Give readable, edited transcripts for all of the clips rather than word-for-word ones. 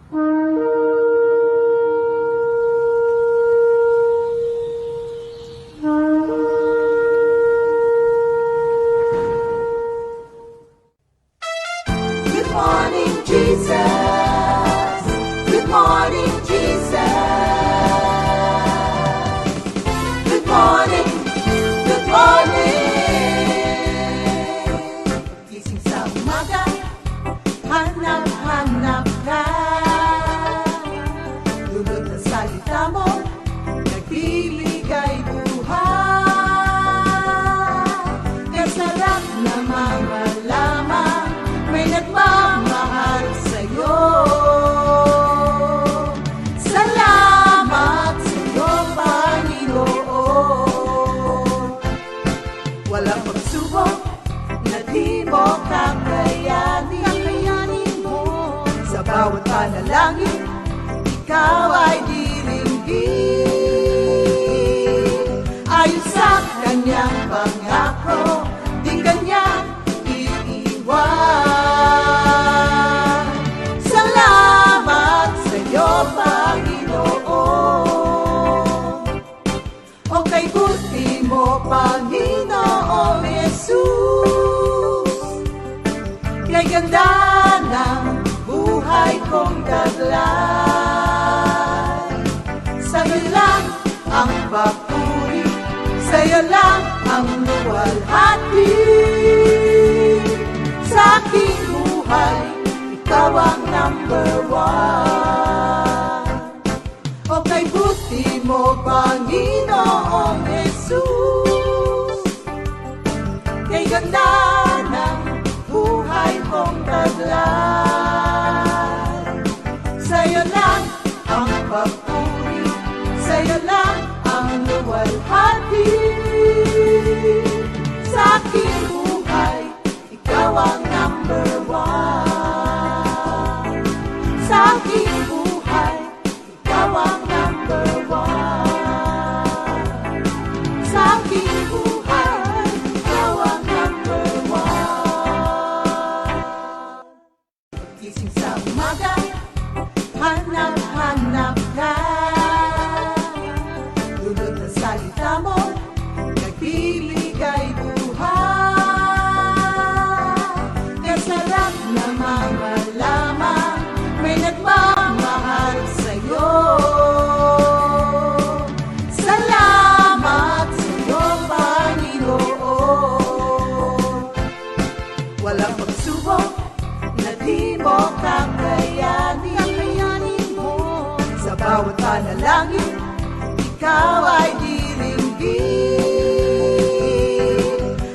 Good morning, Jesus. Good morning, Jesus. Good morning, good morning. Gising sa umaga, hanap-hanap ka. Dulot ng salita mo, nagbibigay buhay. Kasarap na mga lamang, may nagmamahal sa'yo. Salamat sa'yo, Panginoon. Walang pagsubok na di mo kakayanin mo. Sa bawat panalangin, ikaw ay diringgin. Ayon sa kanyang pangako, di kanyang iiwan. Salamat sa'yo, Panginoon. O kay buti mo, Panginoong Jesus. Kay ganda ng buhay kong taglay. Sa'yo lang ang papuri, sa'yo lang ang luwalhati. Sa aking buhay, ikaw ang number one. O kay buti mo, Panginoong Jesus. Kay ganda ng buhay kong taglay. Sa'yo lang ang papuri, sa'yo lang ang luwalhati. Sa aking buhay, ikaw ang number one. Sa aking buhay, ikaw ang number one. Sa aking buhay, ikaw ang number one. Gising sa umaga, hanap-hanap ka. Dulot ng salita mo, nagbibigay buhay. Kasarap na mga lamang, may nagmamahal sa'yo. Salamat sa'yo, Panginoon. Walang pagsubok na di mo kakayanin mo. Sa bawat panalangin, ikaw ay diringgin.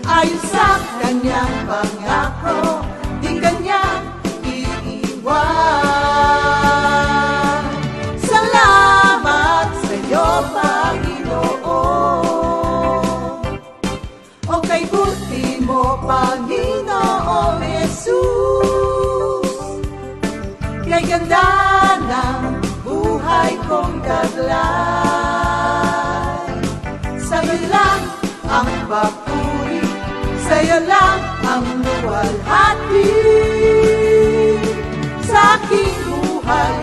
Ayon sa kanyang pangako, di kanyang iiwan. Salamat sa'yo, Panginoon. O kay buti mo, Panginoong Jesus. Kay ganda ng buhay kong taglay. Sa'yo lang ang papuri, sa'yo lang ang luwalhati. Sa aking buhay,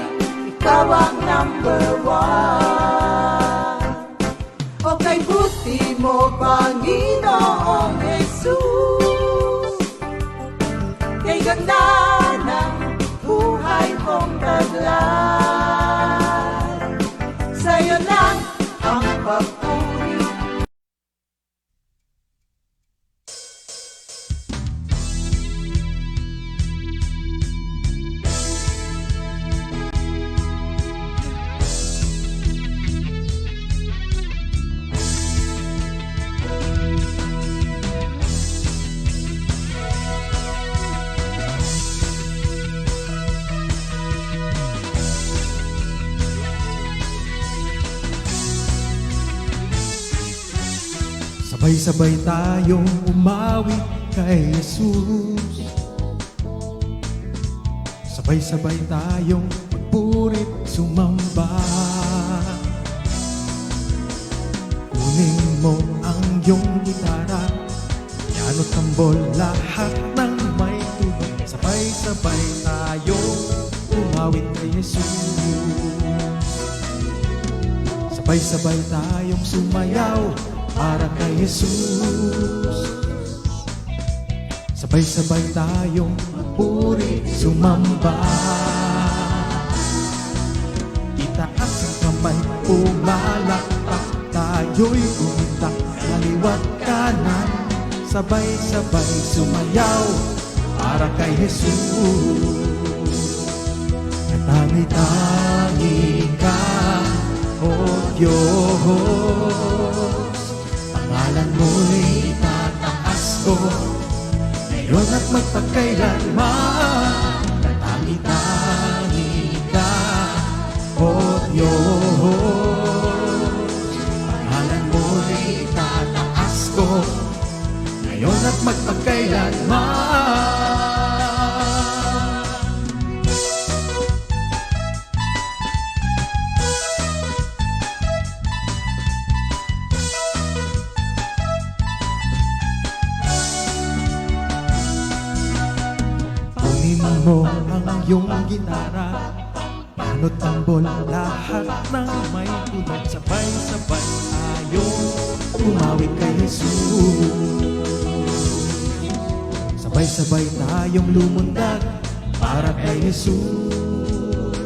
ikaw ang number one. O kay buti mo, Panginoong Jesus. Kay ganda ng buhay kong taglay. Sa'yo lang ang papuri. Sabay-sabay tayong umawi kay Jesus. Sabay-sabay tayong magpurit sumamba. Kunin mo ang iyong gitara, piano, tambol, lahat ng may tubig. Sabay-sabay tayong umawit kay Jesus. Sabay-sabay tayong sumayaw para kay Jesus. Sabay-sabay tayong magpuri, sumamba. Itaas ang kamay, pumalakpak, tayo'y umuntak, kaliwat kanan. Sabay-sabay sumayaw para kay Jesus. Natangi-tangi ka, O Diyos, pangalan mo'y itataas ko ngayon at magpagkailanman. Natangi-tangi ka, O Diyos, pangalan mo'y itataas ko ngayon at magpagkailanman. Mo ang iyong gitara, piano, tambol, lahat ng may tunog. Sabay-sabay tayong umawit kay Jesus. Sabay-sabay tayong lumundag para kay Jesus.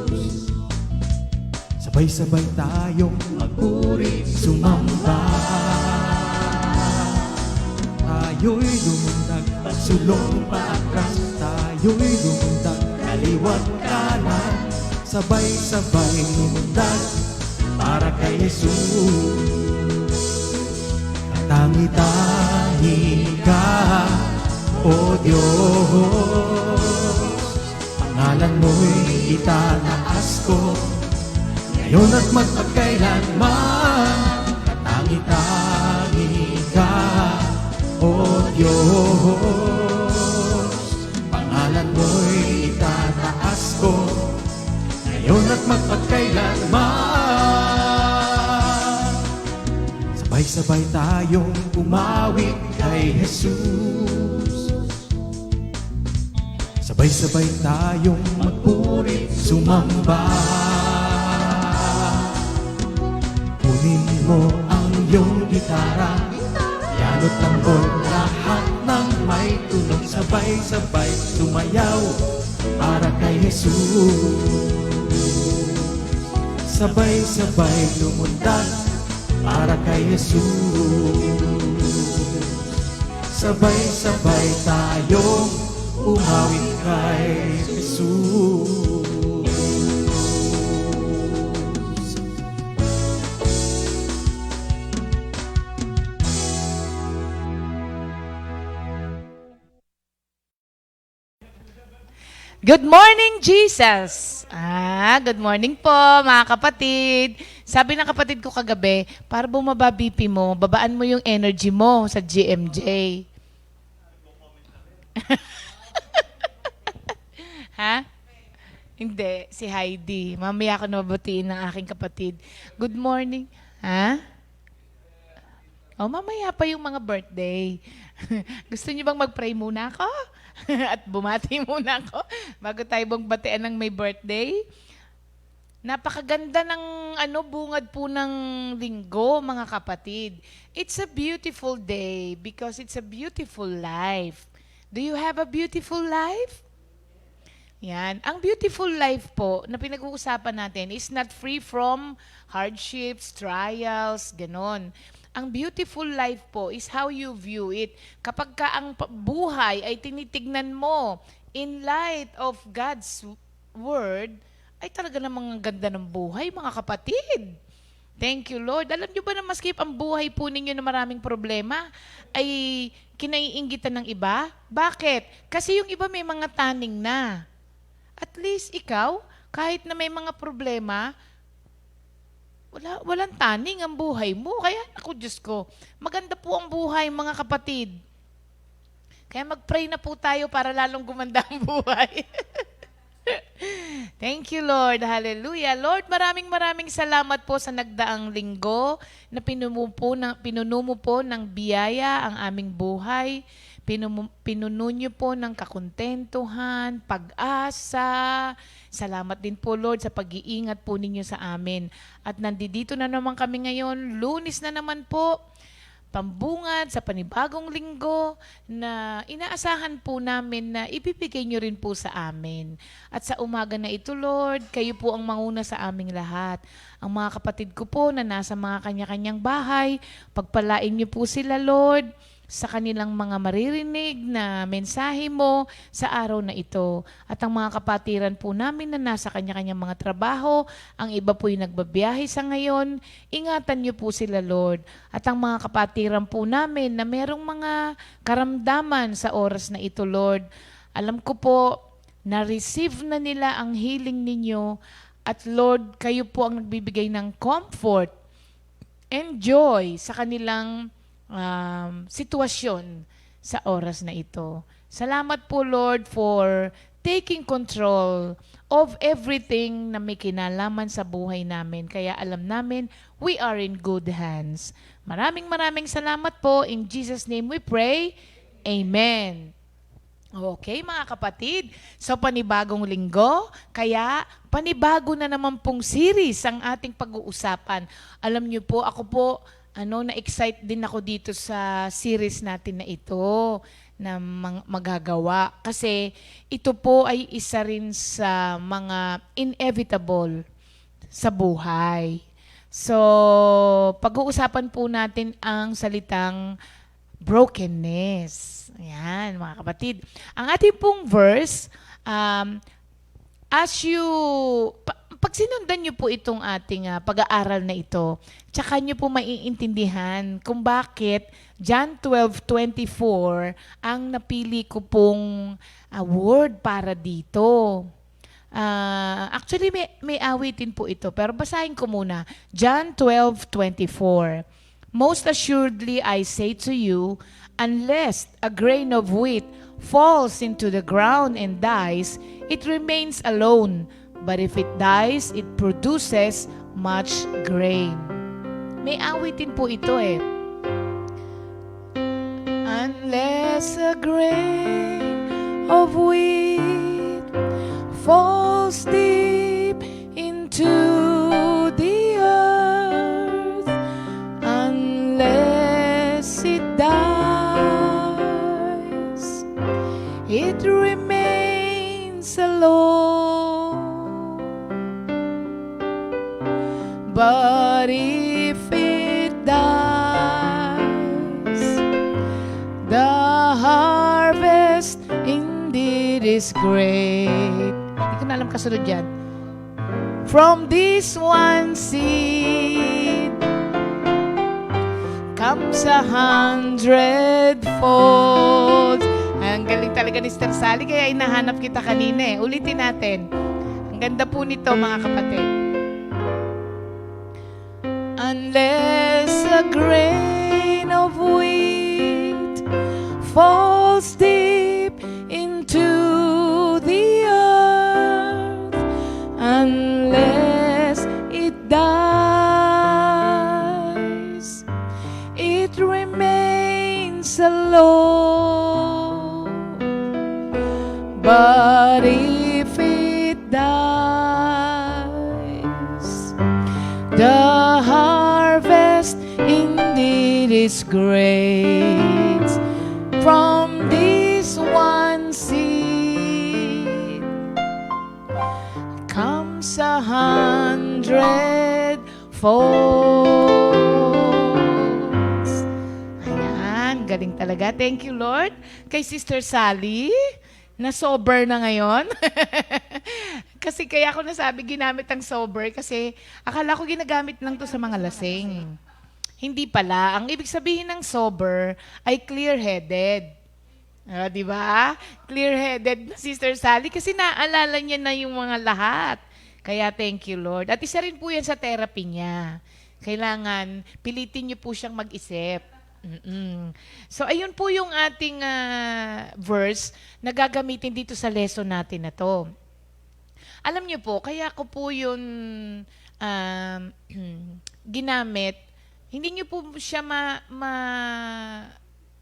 Sabay-sabay tayong magpuri, sumamba. Tayo'y lumundag, sulong paatras, tayo'y lumundag, kaliwat kanan. Sabay-sabay lumundag para kay Jesus. Katangi-tangi ka, O Diyos, pangalan mo'y itataas ko ngayon at magpagkailanman. Katangi-tangi ka, O Diyos, pangalan mo'y itataas ko ngayon at magpagkailanman. Sabay-sabay tayong umawit kay Jesus. Sabay-sabay tayong magpuri, sumamba. Kunin mo ang iyong gitara, piano, tambol, lahat ng may tunog. Sabay-sabay sumayaw para kay Jesus. Sabay-sabay lumundag para kay Jesus. Sabay-sabay tayong umawit kay Jesus. Good morning, Jesus! Good morning po, mga kapatid. Sabi ng kapatid ko kagabi, para bumaba BP mo, babaan mo yung energy mo sa GMJ. Ha? Hindi, si Heidi. Mamaya ko nababatiin ng aking kapatid. Good morning. Ha? Oh, mamaya pa yung mga birthday. Gusto niyo bang mag-pray muna ako? At bumati muna ako bago tayo bang batian ng may birthday? Napakaganda ng bungad po ng linggo, mga kapatid. It's a beautiful day because it's a beautiful life. Do you have a beautiful life? Yan. Ang beautiful life po na pinag-uusapan natin is not free from hardships, trials, ganon. Ang beautiful life po is how you view it. Kapag ka ang buhay ay tinitignan mo in light of God's Word, ay talaga namang ganda ng buhay, mga kapatid. Thank you, Lord. Alam niyo ba na maski ang buhay po ninyo na maraming problema ay kinaiinggitan ng iba? Bakit? Kasi yung iba may mga taning na. At least ikaw, kahit na may mga problema, walang taning ang buhay mo. Kaya, ako Diyos ko, maganda po ang buhay, mga kapatid. Kaya mag-pray na po tayo para lalong gumanda ang buhay. Thank you, Lord. Hallelujah. Lord, maraming salamat po sa nagdaang linggo na pinuno mo po ng biyaya ang aming buhay. Pinuno niyo po ng kakontentuhan, pag-asa. Salamat din po, Lord, sa pag-iingat po ninyo sa amin. At nandito na naman kami ngayon, Lunes na naman po, pambungad sa panibagong linggo na inaasahan po namin na ibibigay nyo rin po sa amin. At sa umaga na ito, Lord, kayo po ang manguna sa aming lahat. Ang mga kapatid ko po na nasa mga kanya-kanyang bahay, pagpalain nyo po sila, Lord, sa kanilang mga maririnig na mensahe mo sa araw na ito. At ang mga kapatiran po namin na nasa kanya-kanyang mga trabaho, ang iba po'y nagbabiyahe sa ngayon, ingatan niyo po sila, Lord. At ang mga kapatiran po namin na merong mga karamdaman sa oras na ito, Lord, alam ko po, na-receive na nila ang healing ninyo at Lord, kayo po ang nagbibigay ng comfort and joy sa kanilang sitwasyon sa oras na ito. Salamat po, Lord, for taking control of everything na may kinalaman sa buhay namin. Kaya alam namin, we are in good hands. Maraming salamat po. In Jesus' name we pray. Amen. Okay, mga kapatid. So, panibagong linggo, kaya panibago na naman pong series ang ating pag-uusapan. Alam niyo po, ako po, na-excite din ako dito sa series natin na ito na magagawa. Kasi ito po ay isa rin sa mga inevitable sa buhay. So, pag-uusapan po natin ang salitang brokenness. Ayan, mga kapatid. Ang ating pong verse, pag sinundan niyo po itong ating pag-aaral na ito, tsaka niyo po maiintindihan kung bakit John 12:24 ang napili ko pong word para dito. Actually, may awitin po ito, pero basahin ko muna. John 12:24. Most assuredly I say to you, unless a grain of wheat falls into the ground and dies, it remains alone. But if it dies, it produces much grain. May awitin po ito eh. Unless a grain of wheat falls deep into the earth, unless it dies, it remains alone. But if it dies, the harvest indeed is great. Hindi ko na alam kasunod yan. From this one seed comes 100-fold. Ang galing talaga ni Sister Sally, kaya inahanap kita kanina eh. Ulitin natin. Ang ganda po nito, mga kapatid. Unless a grain of wheat falls deep into the earth, unless it dies, it remains alone. But if it dies, the harvest indeed is great. From this one seed comes 100-fold. Ayan, galing talaga. Thank you, Lord. Kay Sister Sally, na sober na ngayon. Kasi kaya ako nasabi ginamit ang sober kasi akala ko ginagamit lang to sa mga lasing. Hindi pala. Ang ibig sabihin ng sober ay clear-headed. Di ba? Clear-headed na Sister Sally kasi naalala niya na yung mga lahat. Kaya thank you, Lord. At isa rin po yan sa therapy niya. Kailangan pilitin niyo po siyang mag-isip. So, ayun po yung ating verse na gagamitin dito sa lesson natin na to. Alam niyo po, kaya ko po yun ginamit, hindi niyo po siya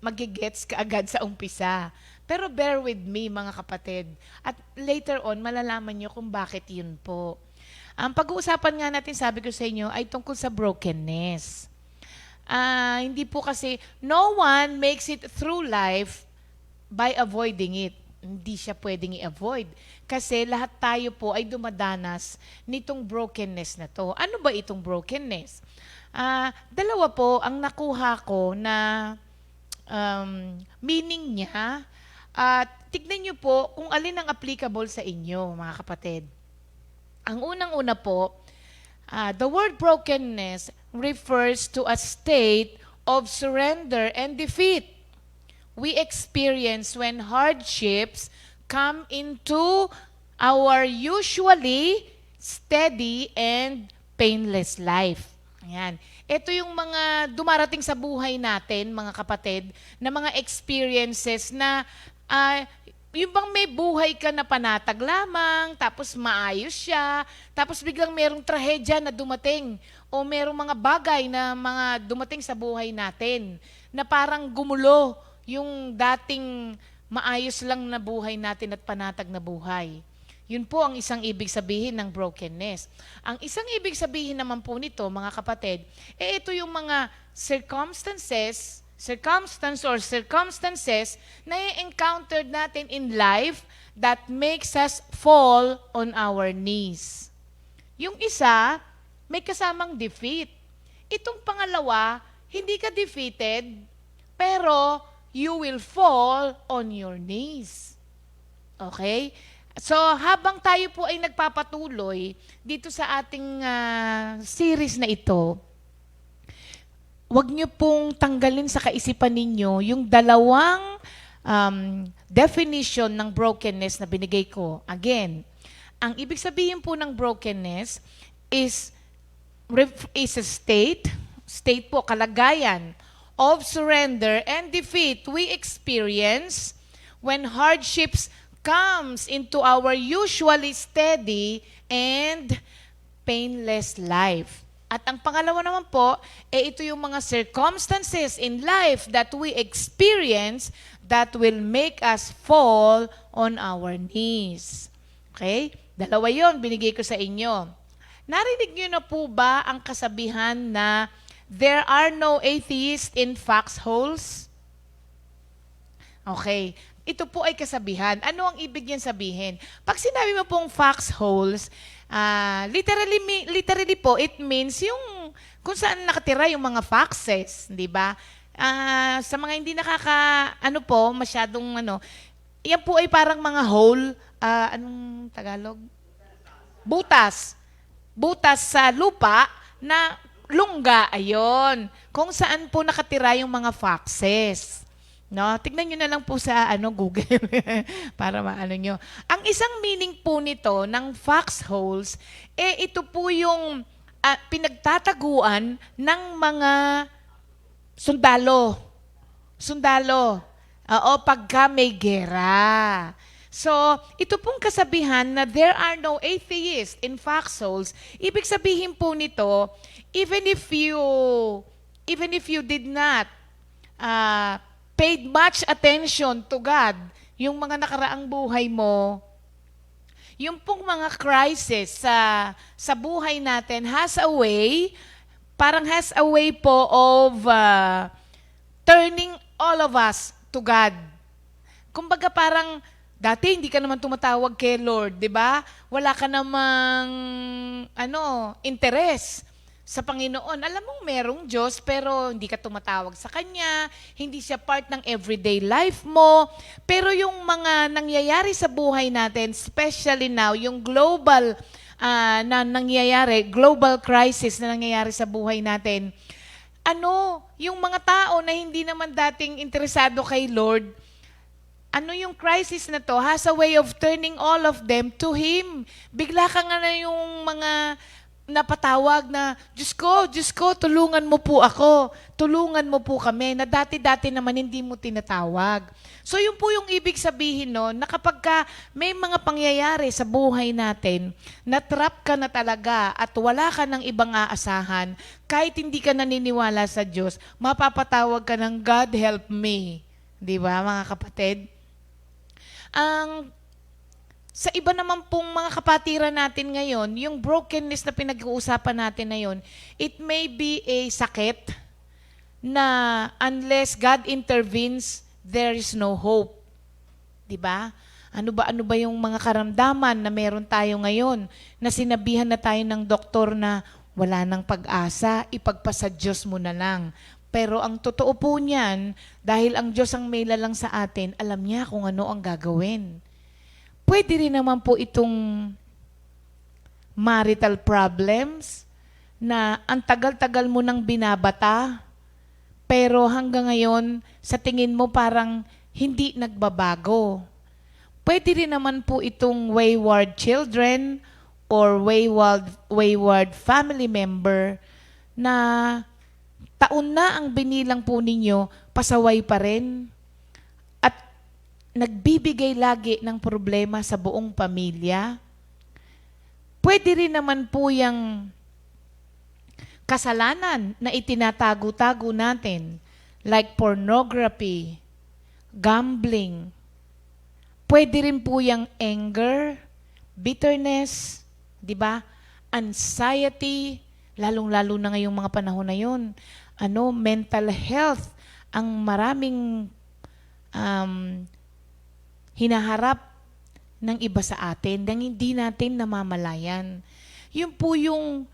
magigets ka agad sa umpisa. Pero bear with me, mga kapatid. At later on, malalaman nyo kung bakit yun po. Ang pag-uusapan nga natin, sabi ko sa inyo, ay tungkol sa brokenness. Hindi po kasi, no one makes it through life by avoiding it. Hindi siya pwedeng i-avoid. Kasi lahat tayo po ay dumadanas nitong brokenness na to. Ano ba itong brokenness? Dalawa po ang nakuha ko na meaning niya. Tignan niyo po kung alin ang applicable sa inyo, mga kapatid. Ang unang-una po, the word brokenness refers to a state of surrender and defeat we experience when hardships come into our usually steady and painless life. Ayan. Ito yung mga dumarating sa buhay natin, mga kapatid, na mga experiences na yung bang may buhay ka na panatag lamang, tapos maayos siya, tapos biglang merong trahedya na dumating o merong mga bagay na mga dumating sa buhay natin na parang gumulo yung dating maayos lang na buhay natin at panatag na buhay. Yun po ang isang ibig sabihin ng brokenness. Ang isang ibig sabihin naman po nito, mga kapatid, ito yung mga circumstances na i-encountered natin in life that makes us fall on our knees. Yung isa, may kasamang defeat. Itong pangalawa, hindi ka defeated, pero you will fall on your knees. Okay? So, habang tayo po ay nagpapatuloy dito sa ating series na ito, huwag niyo pong tanggalin sa kaisipan ninyo yung dalawang definition ng brokenness na binigay ko. Again, ang ibig sabihin po ng brokenness is a state po, kalagayan of surrender and defeat we experience when hardships comes into our usually steady and painless life. At ang pangalawa naman po, ito yung mga circumstances in life that we experience that will make us fall on our knees. Okay? Dalawa yon binigay ko sa inyo. Narinig niyo na po ba ang kasabihan na there are no atheists in foxholes? Okay. Ito po ay kasabihan. Ano ang ibig niyan sabihin? Pag sinabi mo pong foxholes, literally po, it means yung kung saan nakatira yung mga foxes, di ba? Sa mga hindi masyadong yan po ay parang mga hole, anong Tagalog? Butas. Butas sa lupa na lungga, ayon. Kung saan po nakatira yung mga foxes. No, tignan niyo na lang po sa Google para maano nyo. Ang isang meaning po nito ng foxholes, ito po yung pinagtataguan ng mga sundalo. Oo, pagka may gera. So, ito pong kasabihan na there are no atheists in foxholes, ibig sabihin po nito, even if you did not paid much attention to God, yung mga nakaraang buhay mo, yung pong mga crisis sa buhay natin has a way po of turning all of us to God. Kumbaga parang, dati hindi ka naman tumatawag kay Lord, di ba? Wala ka namang, interes sa Panginoon. Alam mong merong Diyos, pero hindi ka tumatawag sa Kanya, hindi siya part ng everyday life mo. Pero yung mga nangyayari sa buhay natin, especially now, yung global global crisis na nangyayari sa buhay natin, yung mga tao na hindi naman dating interesado kay Lord, yung crisis na to has a way of turning all of them to Him. Bigla ka nga na yung mga napatawag na, Diyos ko, tulungan mo po ako. Tulungan mo po kami. Na dati-dati naman hindi mo tinatawag. So yun po yung ibig sabihin no, na kapag ka may mga pangyayari sa buhay natin, na-trap ka na talaga at wala ka ng ibang aasahan, kahit hindi ka naniniwala sa Diyos, mapapatawag ka ng God help me. Di ba mga kapatid? Sa iba naman pong mga kapatiran natin ngayon, yung brokenness na pinag-uusapan natin na yun, it may be a sakit na unless God intervenes, there is no hope. 'Di ba? Ano ba yung mga karamdaman na meron tayo ngayon na sinabihan na tayo ng doktor na wala nang pag-asa, ipagpasa Diyos mo na lang. Pero ang totoo po niyan, dahil ang Diyos ang may lalang sa atin, alam niya kung ano ang gagawin. Pwede rin naman po itong marital problems na ang tagal-tagal mo nang binabata, pero hanggang ngayon, sa tingin mo parang hindi nagbabago. Pwede rin naman po itong wayward children or wayward family member na taon na ang binilang po ninyo, pasaway pa rin. Nagbibigay lagi ng problema sa buong pamilya. Pwede rin naman po yung kasalanan na itinatago-tago natin, like pornography, gambling. Pwede rin po yung anger, bitterness, di ba? Anxiety, lalong-lalo na ngayong mga panahon na yun. Mental health, ang maraming hinaharap ng iba sa atin nang hindi natin namamalayan. Yun po yung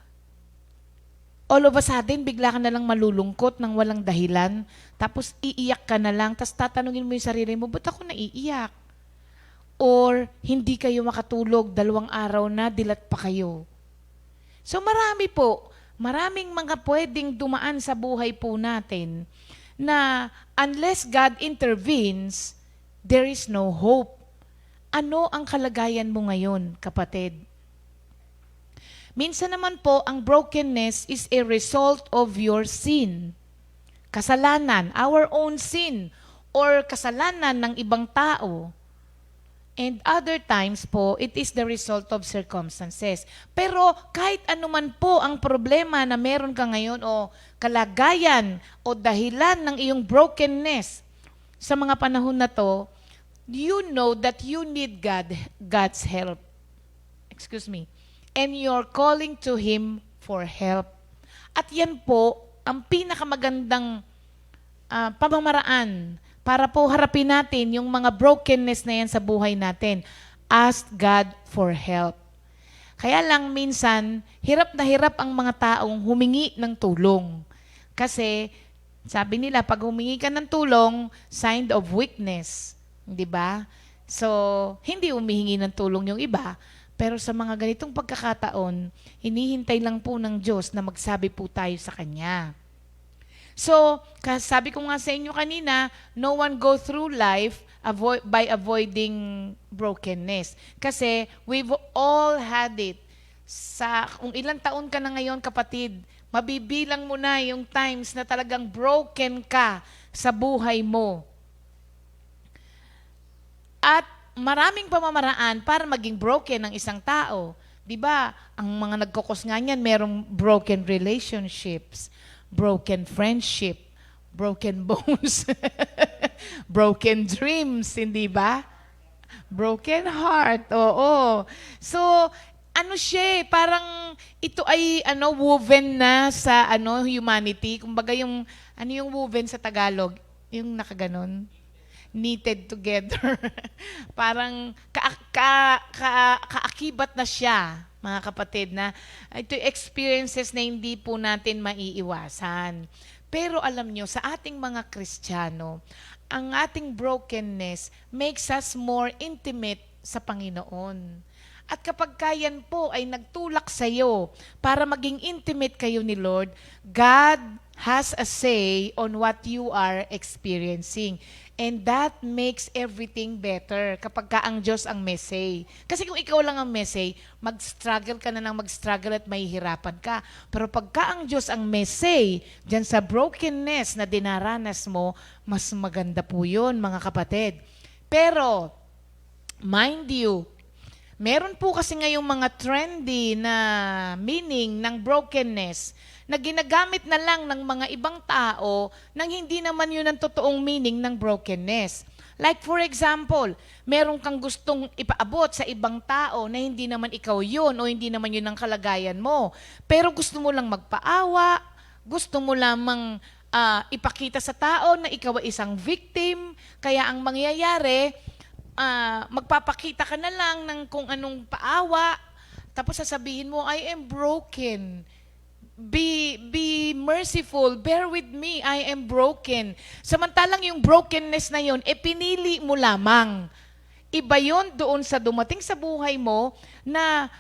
all of a sudden, bigla ka na lang malulungkot ng walang dahilan, tapos iiyak ka na lang, tapos tatanungin mo yung sarili mo, ba't ako naiiyak? Or hindi kayo makatulog, 2 araw na, dilat pa kayo. So maraming mga pwedeng dumaan sa buhay po natin na unless God intervenes, there is no hope. Ano ang kalagayan mo ngayon, kapatid? Minsan naman po, ang brokenness is a result of your sin. Kasalanan, our own sin, or kasalanan ng ibang tao. And other times po, it is the result of circumstances. Pero kahit anuman po ang problema na meron ka ngayon o kalagayan o dahilan ng iyong brokenness, sa mga panahon na to, you know that you need God's help. Excuse me. And you're calling to Him for help. At yan po, ang pinakamagandang pamamaraan para po harapin natin yung mga brokenness na yan sa buhay natin. Ask God for help. Kaya lang minsan, hirap na hirap ang mga taong humingi ng tulong. Kasi, sabi nila, pag humingi ka ng tulong, sign of weakness. Di ba? So, hindi humihingi ng tulong yung iba. Pero sa mga ganitong pagkakataon, hinihintay lang po ng Diyos na magsabi po tayo sa Kanya. So, sabi ko nga sa inyo kanina, no one go through life by avoiding brokenness. Kasi we've all had it. Kung ilang taon ka na ngayon, kapatid, mabibilang mo na yung times na talagang broken ka sa buhay mo. At maraming pamamaraan para maging broken ng isang tao. 'Di ba? Ang mga nagkokos nga niyan, merong broken relationships, broken friendship, broken bones, broken dreams, hindi ba? Broken heart, oo. So, parang ito ay woven na sa humanity. Kumbaga yung yung woven sa Tagalog, yung nakaganon, knitted together. Parang kaakibat na siya, mga kapatid, na ito experiences na hindi po natin maiiwasan. Pero alam nyo, sa ating mga Kristiyano, ang ating brokenness makes us more intimate sa Panginoon. At kapag kayan po ay nagtulak sa iyo para maging intimate kayo ni Lord, God has a say on what you are experiencing. And that makes everything better kapag ka ang Diyos ang may say. Kasi kung ikaw lang ang may say, mag-struggle ka na ng mag-struggle at mahihirapan ka. Pero pagka ang Diyos ang may say, dyan sa brokenness na dinaranas mo, mas maganda po yun, mga kapatid. Pero, mind you, meron po kasi ngayong mga trendy na meaning ng brokenness na ginagamit na lang ng mga ibang tao nang hindi naman yun ang totoong meaning ng brokenness. Like for example, meron kang gustong ipaabot sa ibang tao na hindi naman ikaw yun o hindi naman yun ang kalagayan mo. Pero gusto mo lang magpaawa, gusto mo lamang ipakita sa tao na ikaw ay isang victim, kaya ang mangyayari, magpapakita ka na lang ng kung anong paawa, tapos sasabihin mo, I am broken. Be merciful, bear with me, I am broken. Samantalang yung brokenness na yun, pinili mo lamang. Iba yun doon sa dumating sa buhay mo na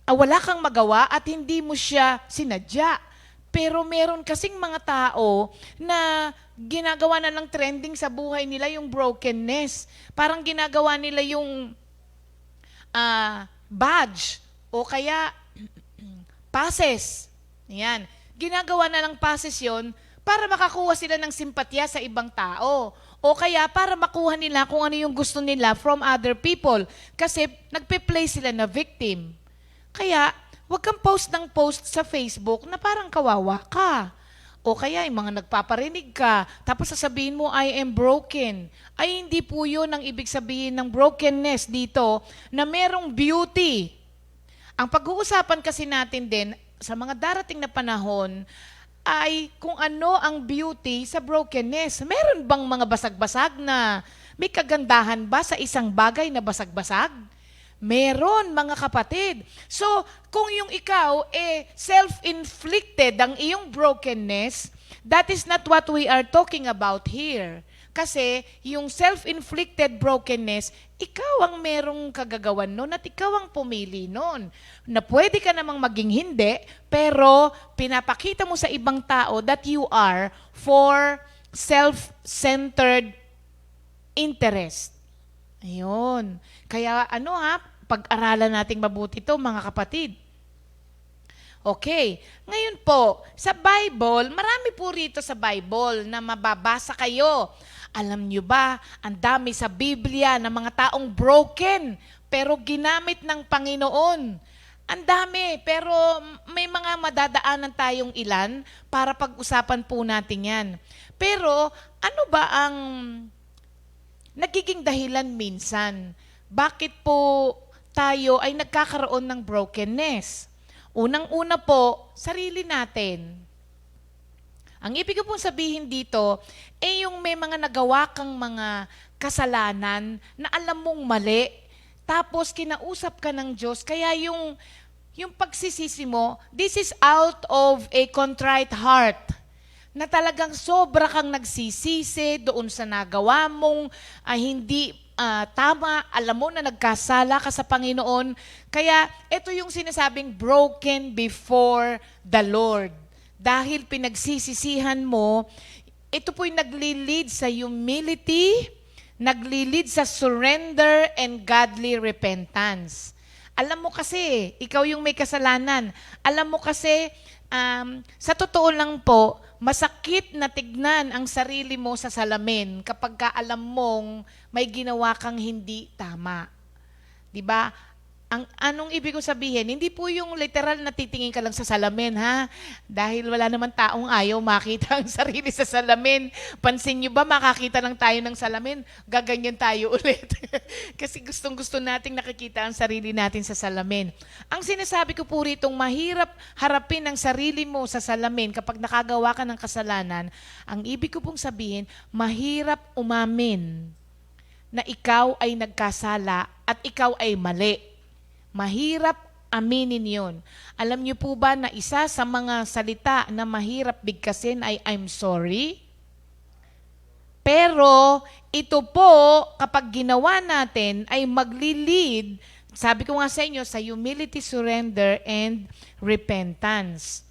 wala kang magawa at hindi mo siya sinadya. Pero meron kasing mga tao na ginagawa na lang trending sa buhay nila yung brokenness. Parang ginagawa nila yung badge o kaya passes. Yan. Ginagawa na lang passes yon para makakuha sila ng simpatya sa ibang tao. O kaya para makuha nila kung ano yung gusto nila from other people. Kasi nagpe-play sila na victim. Kaya, huwag kang post ng post sa Facebook na parang kawawa ka. O kaya yung mga nagpaparinig ka, tapos sasabihin mo, I am broken. Ay, hindi po yun ang ibig sabihin ng brokenness dito na merong beauty. Ang pag-uusapan kasi natin din, sa mga darating na panahon, ay kung ano ang beauty sa brokenness. Meron bang mga basag-basag na may kagandahan ba sa isang bagay na basag-basag? Meron, mga kapatid. So, kung yung ikaw self-inflicted ang iyong brokenness, that is not what we are talking about here. Kasi yung self-inflicted brokenness, ikaw ang merong kagagawan nun at ikaw ang pumili nun. Na pwede ka namang maging hindi, pero pinapakita mo sa ibang tao that you are for self-centered interest. Ayun. Kaya pag-aralan nating mabuti ito, mga kapatid. Okay. Ngayon po, sa Bible, marami po rito sa Bible na mababasa kayo. Alam nyo ba, ang dami sa Biblia ng mga taong broken, pero ginamit ng Panginoon. Ang dami, pero may mga madadaanan tayong ilan para pag-usapan po natin yan. Pero, ano ba ang nagiging dahilan minsan? Bakit po tayo ay nagkakaroon ng brokenness? Unang-una po, sarili natin. Ang ibig ko pong sabihin dito, yung may mga nagawa kang mga kasalanan na alam mong mali, tapos kinausap ka ng Diyos, kaya yung pagsisisi mo, this is out of a contrite heart, na talagang sobra kang nagsisisi doon sa nagawa mong hindi tama, alam mo na nagkasala ka sa Panginoon. Kaya ito yung sinasabing broken before the Lord. Dahil pinagsisisihan mo, ito po'y nagli-lead sa humility, nagli-lead sa surrender and godly repentance. Alam mo kasi, ikaw yung may kasalanan. Alam mo kasi, sa totoo lang po, masakit na tignan ang sarili mo sa salamin kapag ka alam mong may ginawa kang hindi tama. 'Di ba? Anong ibig ko sabihin? Hindi po yung literal na titingin ka lang sa salamin, ha? Dahil wala naman taong ayaw makita ang sarili sa salamin. Pansin nyo ba, makakita lang tayo ng salamin, gaganyan tayo ulit. Kasi gustong-gusto nating nakikita ang sarili natin sa salamin. Ang sinasabi ko po ritong mahirap harapin ang sarili mo sa salamin kapag nakagawa ka ng kasalanan, ang ibig ko pong sabihin, mahirap umamin na ikaw ay nagkasala at ikaw ay mali. Mahirap aminin yun. Alam niyo po ba na isa sa mga salita na mahirap bigkasin ay I'm sorry? Pero ito po, kapag ginawa natin, ay magli-lead, sabi ko nga sa inyo, sa humility, surrender, and repentance.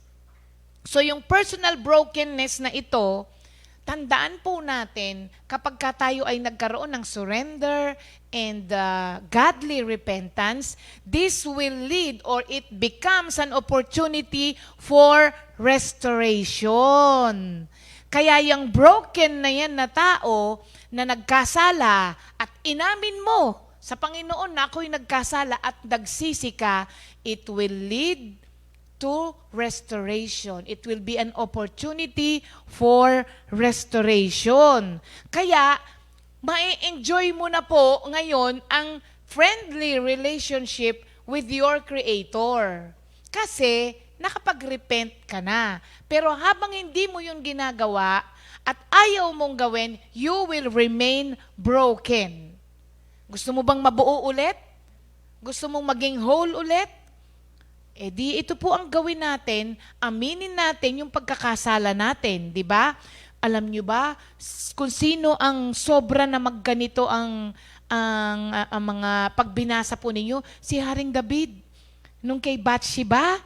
So yung personal brokenness na ito, tandaan po natin, kapag ka tayo ay nagkaroon ng surrender and godly repentance, this will lead or it becomes an opportunity for restoration. Kaya yung broken na yan na tao na nagkasala at inamin mo sa Panginoon na ako'y nagkasala at nagsisi ka, it will lead to restoration. It will be an opportunity for restoration. Kaya, ma-enjoy mo na po ngayon ang friendly relationship with your Creator. Kasi, nakapag-repent ka na. Pero habang hindi mo yun ginagawa at ayaw mong gawin, you will remain broken. Gusto mo bang mabuo ulit? Gusto mong maging whole ulit? Eh di ito po ang gawin natin, aminin natin yung pagkakasala natin, di ba? Alam nyo ba kung sino ang sobra na magganito ang mga pagbinasa po ninyo? Si Haring David. Nung kay Bathsheba,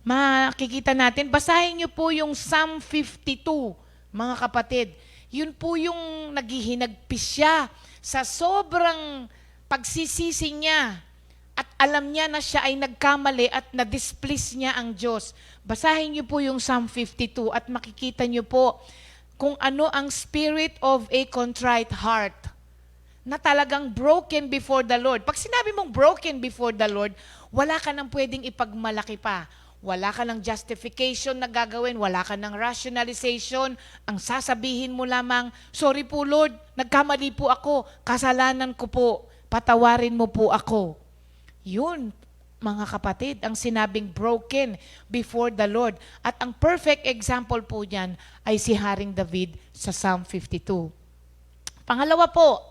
makikita natin, basahin nyo po yung Psalm 52, mga kapatid. Yun po yung naghihinagpis siya sa sobrang pagsisisi niya. At alam niya na siya ay nagkamali at na-displease niya ang Diyos. Basahin niyo po yung Psalm 52 at makikita niyo po kung ano ang spirit of a contrite heart na talagang broken before the Lord. Pag sinabi mong broken before the Lord, wala ka nang pwedeng ipagmalaki pa. Wala ka ng justification na gagawin, wala ka ng rationalization. Ang sasabihin mo lamang, sorry po Lord, nagkamali po ako, kasalanan ko po, patawarin mo po ako. Yun, mga kapatid, ang sinabing broken before the Lord. At ang perfect example po niyan ay si Haring David sa Psalm 52. Pangalawa po,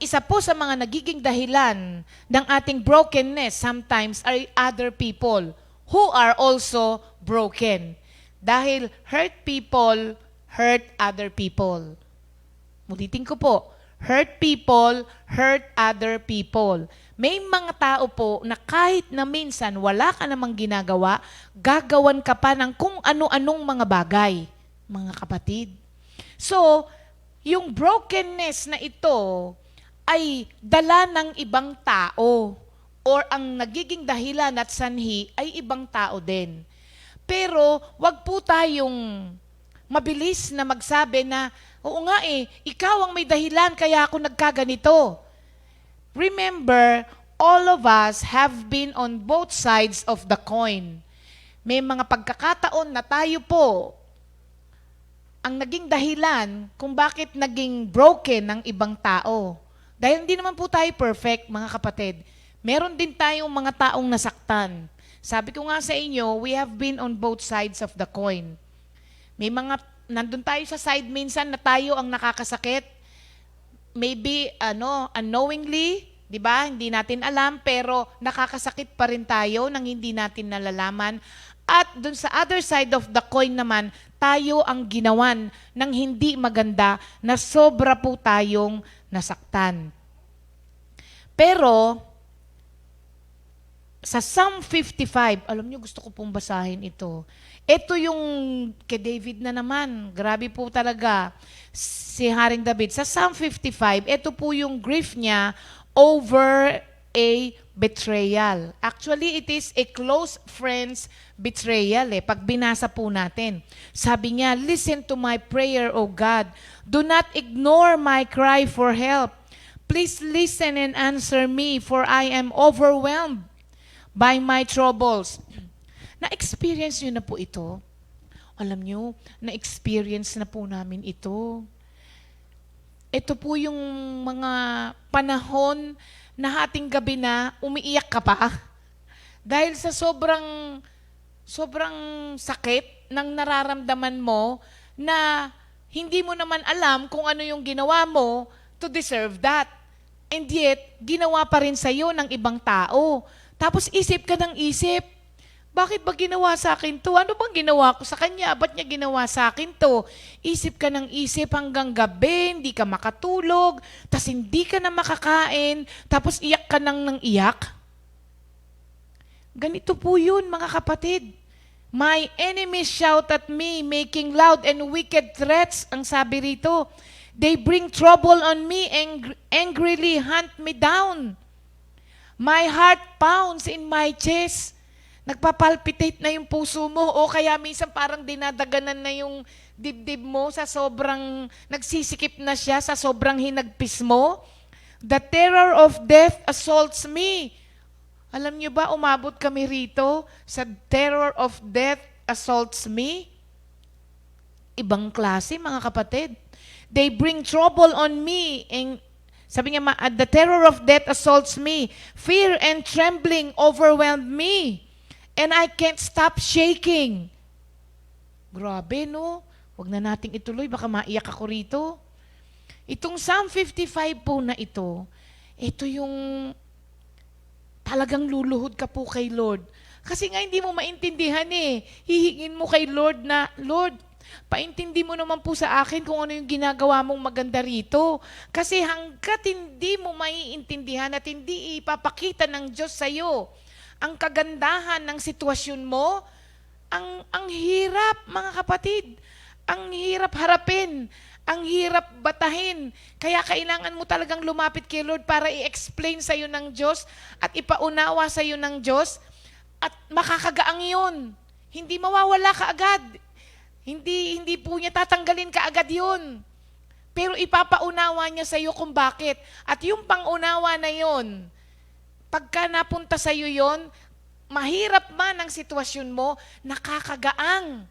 isa po sa mga nagiging dahilan ng ating brokenness sometimes are other people who are also broken. Dahil hurt people hurt other people. Mulitin ko po. Hurt people, hurt other people. May mga tao po na kahit na minsan wala ka namang ginagawa, gagawan ka pa ng kung ano-anong mga bagay, mga kapatid. So, yung brokenness na ito ay dala ng ibang tao or ang nagiging dahilan at sanhi ay ibang tao din. Pero, wag po tayong mabilis na magsabi na, oo nga ikaw ang may dahilan kaya ako nagkaganito. Remember, all of us have been on both sides of the coin. May mga pagkakataon na tayo po ang naging dahilan kung bakit naging broken ng ibang tao. Dahil hindi naman po tayo perfect, mga kapatid. Meron din tayong mga taong nasaktan. Sabi ko nga sa inyo, we have been on both sides of the coin. May mga, nandun tayo sa side minsan na tayo ang nakakasakit. Maybe, unknowingly, di ba? Hindi natin alam, pero nakakasakit pa rin tayo nang hindi natin nalalaman. At dun sa other side of the coin naman, tayo ang ginawan ng hindi maganda na sobra po tayong nasaktan. Pero, sa Psalm 55, alam nyo, gusto ko pong basahin ito. Ito yung kay David na naman. Grabe po talaga si Haring David. Sa Psalm 55, ito po yung grief niya over a betrayal. Actually, it is a close friend's betrayal. Pag binasa po natin. Sabi niya, listen to my prayer, O God. Do not ignore my cry for help. Please listen and answer me, for I am overwhelmed by my troubles. Na-experience nyo na po ito? Alam nyo, na-experience na po namin ito. Ito po yung mga panahon na hating gabi na umiiyak ka pa. Dahil sa sobrang sakit ng nararamdaman mo na hindi mo naman alam kung ano yung ginawa mo to deserve that. And yet, ginawa pa rin sa'yo ng ibang tao. Tapos isip ka ng isip, bakit ba ginawa sa akin to? Ano bang ginawa ko sa kanya? Ba't niya ginawa sa akin to? Isip ka ng isip hanggang gabi, hindi ka makatulog, tas hindi ka na makakain, tapos iyak ka ng iyak. Ganito po yun, mga kapatid. My enemies shout at me, making loud and wicked threats. Ang sabi rito, they bring trouble on me and angrily hunt me down. My heart pounds in my chest. Nagpapalpitate na yung puso mo o kaya minsan parang dinadaganan na yung dibdib mo sa sobrang, nagsisikip na siya sa sobrang hinagpis mo. The terror of death assaults me. Alam niyo ba, umabot kami rito sa terror of death assaults me? Ibang klase, mga kapatid. They bring trouble on me. And sabi niya, the terror of death assaults me. Fear and trembling overwhelmed me. And I can't stop shaking. Grabe, no? Huwag na nating ituloy, baka maiyak ako rito. Itong Psalm 55 po na ito yung talagang luluhod ka po kay Lord. Kasi nga hindi mo maintindihan eh. Hihingin mo kay Lord na, Lord, paintindi mo naman po sa akin kung ano yung ginagawa mong maganda rito. Kasi hanggat hindi mo maiintindihan at hindi ipapakita ng Diyos sa'yo ang kagandahan ng sitwasyon mo, ang hirap, mga kapatid. Ang hirap harapin. Ang hirap batahin. Kaya kailangan mo talagang lumapit kay Lord para i-explain sa iyo ng Diyos at ipaunawa sa iyo ng Diyos at makakagaang yun. Hindi mawawala ka agad. Hindi po niya tatanggalin ka agad yun. Pero ipapaunawa niya sa iyo kung bakit. At yung pangunawa na yun, pagka napunta sa iyo yun, mahirap man ang sitwasyon mo, nakakagaang.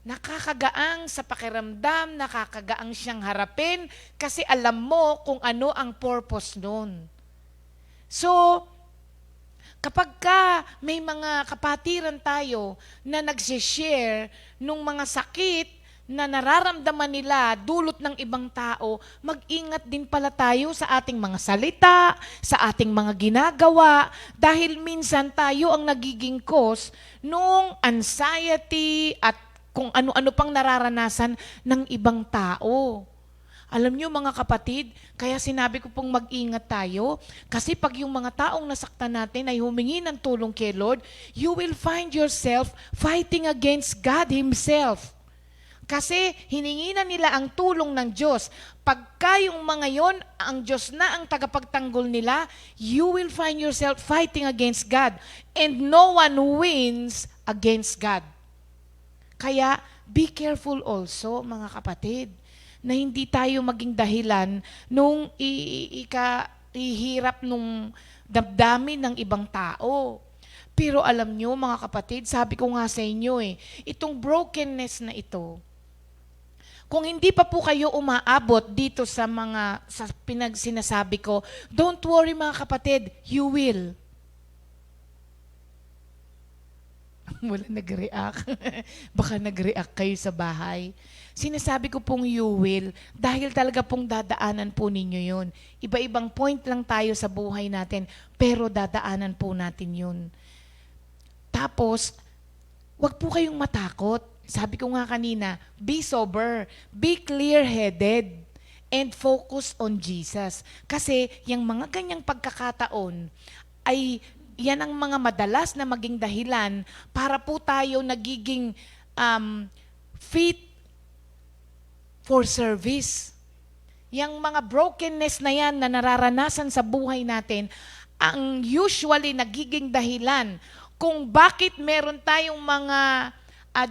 Nakakagaang sa pakiramdam, nakakagaang siyang harapin kasi alam mo kung ano ang purpose nun. So, kapag ka may mga kapatiran tayo na nagsishare nung mga sakit na nararamdaman nila dulot ng ibang tao, mag-ingat din pala tayo sa ating mga salita, sa ating mga ginagawa, dahil minsan tayo ang nagiging cause nung anxiety at kung ano-ano pang nararanasan ng ibang tao. Alam niyo mga kapatid, kaya sinabi ko pong mag-ingat tayo, kasi pag yung mga taong nasaktan natin ay humingi ng tulong kay Lord, you will find yourself fighting against God Himself. Kasi hiningi na nila ang tulong ng Diyos. Pagka yung mga yon, ang Diyos na ang tagapagtanggol nila, you will find yourself fighting against God. And no one wins against God. Kaya, be careful also, mga kapatid, na hindi tayo maging dahilan nung ihirap nung damdamin ng ibang tao. Pero alam nyo, mga kapatid, sabi ko nga sa inyo itong brokenness na ito, kung hindi pa po kayo umaabot dito sa sinasabi ko, don't worry mga kapatid, you will. Wala nag-react. Baka nag-react kayo sa bahay. Sinasabi ko pong you will, dahil talaga pong dadaanan po ninyo yun. Iba-ibang point lang tayo sa buhay natin, pero dadaanan po natin yun. Tapos, wag po kayong matakot. Sabi ko nga kanina, be sober, be clear-headed, and focus on Jesus. Kasi, yung mga ganyang pagkakataon ay yan ang mga madalas na maging dahilan para po tayo nagiging fit for service. Yang mga brokenness na yan na nararanasan sa buhay natin, ang usually nagiging dahilan kung bakit meron tayong mga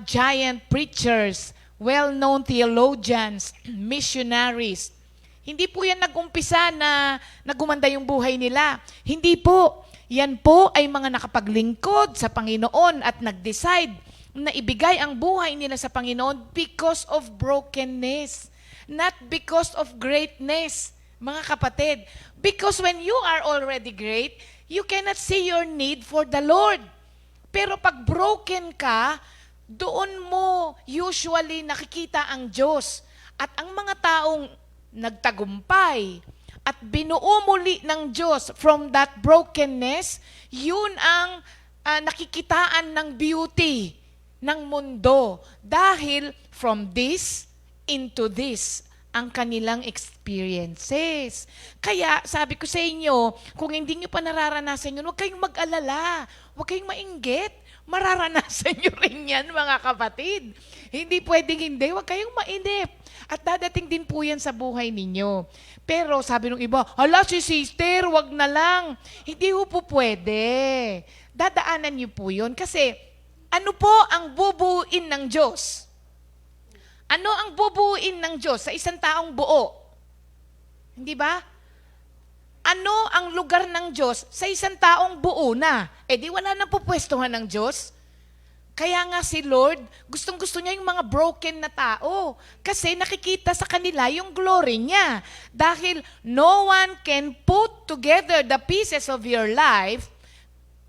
giant preachers, well-known theologians, missionaries. Hindi po yan nag-umpisa na nagumanda yung buhay nila. Hindi po. Yan po ay mga nakapaglingkod sa Panginoon at nag-decide na ibigay ang buhay nila sa Panginoon because of brokenness, not because of greatness, mga kapatid. Because when you are already great, you cannot see your need for the Lord. Pero pag broken ka, doon mo usually nakikita ang Diyos. At ang mga taong nagtagumpay at binuo muli ng Diyos from that brokenness, yun ang nakikitaan ng beauty ng mundo. Dahil from this into this ang kanilang experiences. Kaya sabi ko sa inyo, kung hindi nyo pa nararanasan yun, huwag kayong mag-alala, huwag kayong mainggit. mararanasan nyo rin yan, mga kapatid. Hindi pwedeng hindi, huwag kayong mainip. At dadating din po yan sa buhay ninyo. Pero sabi ng iba, hala si sister, wag na lang. Hindi po pwede. Dadaanan nyo po yun. Kasi ano po ang bubuin ng Diyos? Ano ang bubuin ng Diyos sa isang taong buo? Hindi ba? Ano ang lugar ng Diyos sa isang taong buo na? Eh di wala nang pupwestuhan ng Diyos. Kaya nga si Lord, gustong-gusto niya yung mga broken na tao. Kasi nakikita sa kanila yung glory niya. Dahil no one can put together the pieces of your life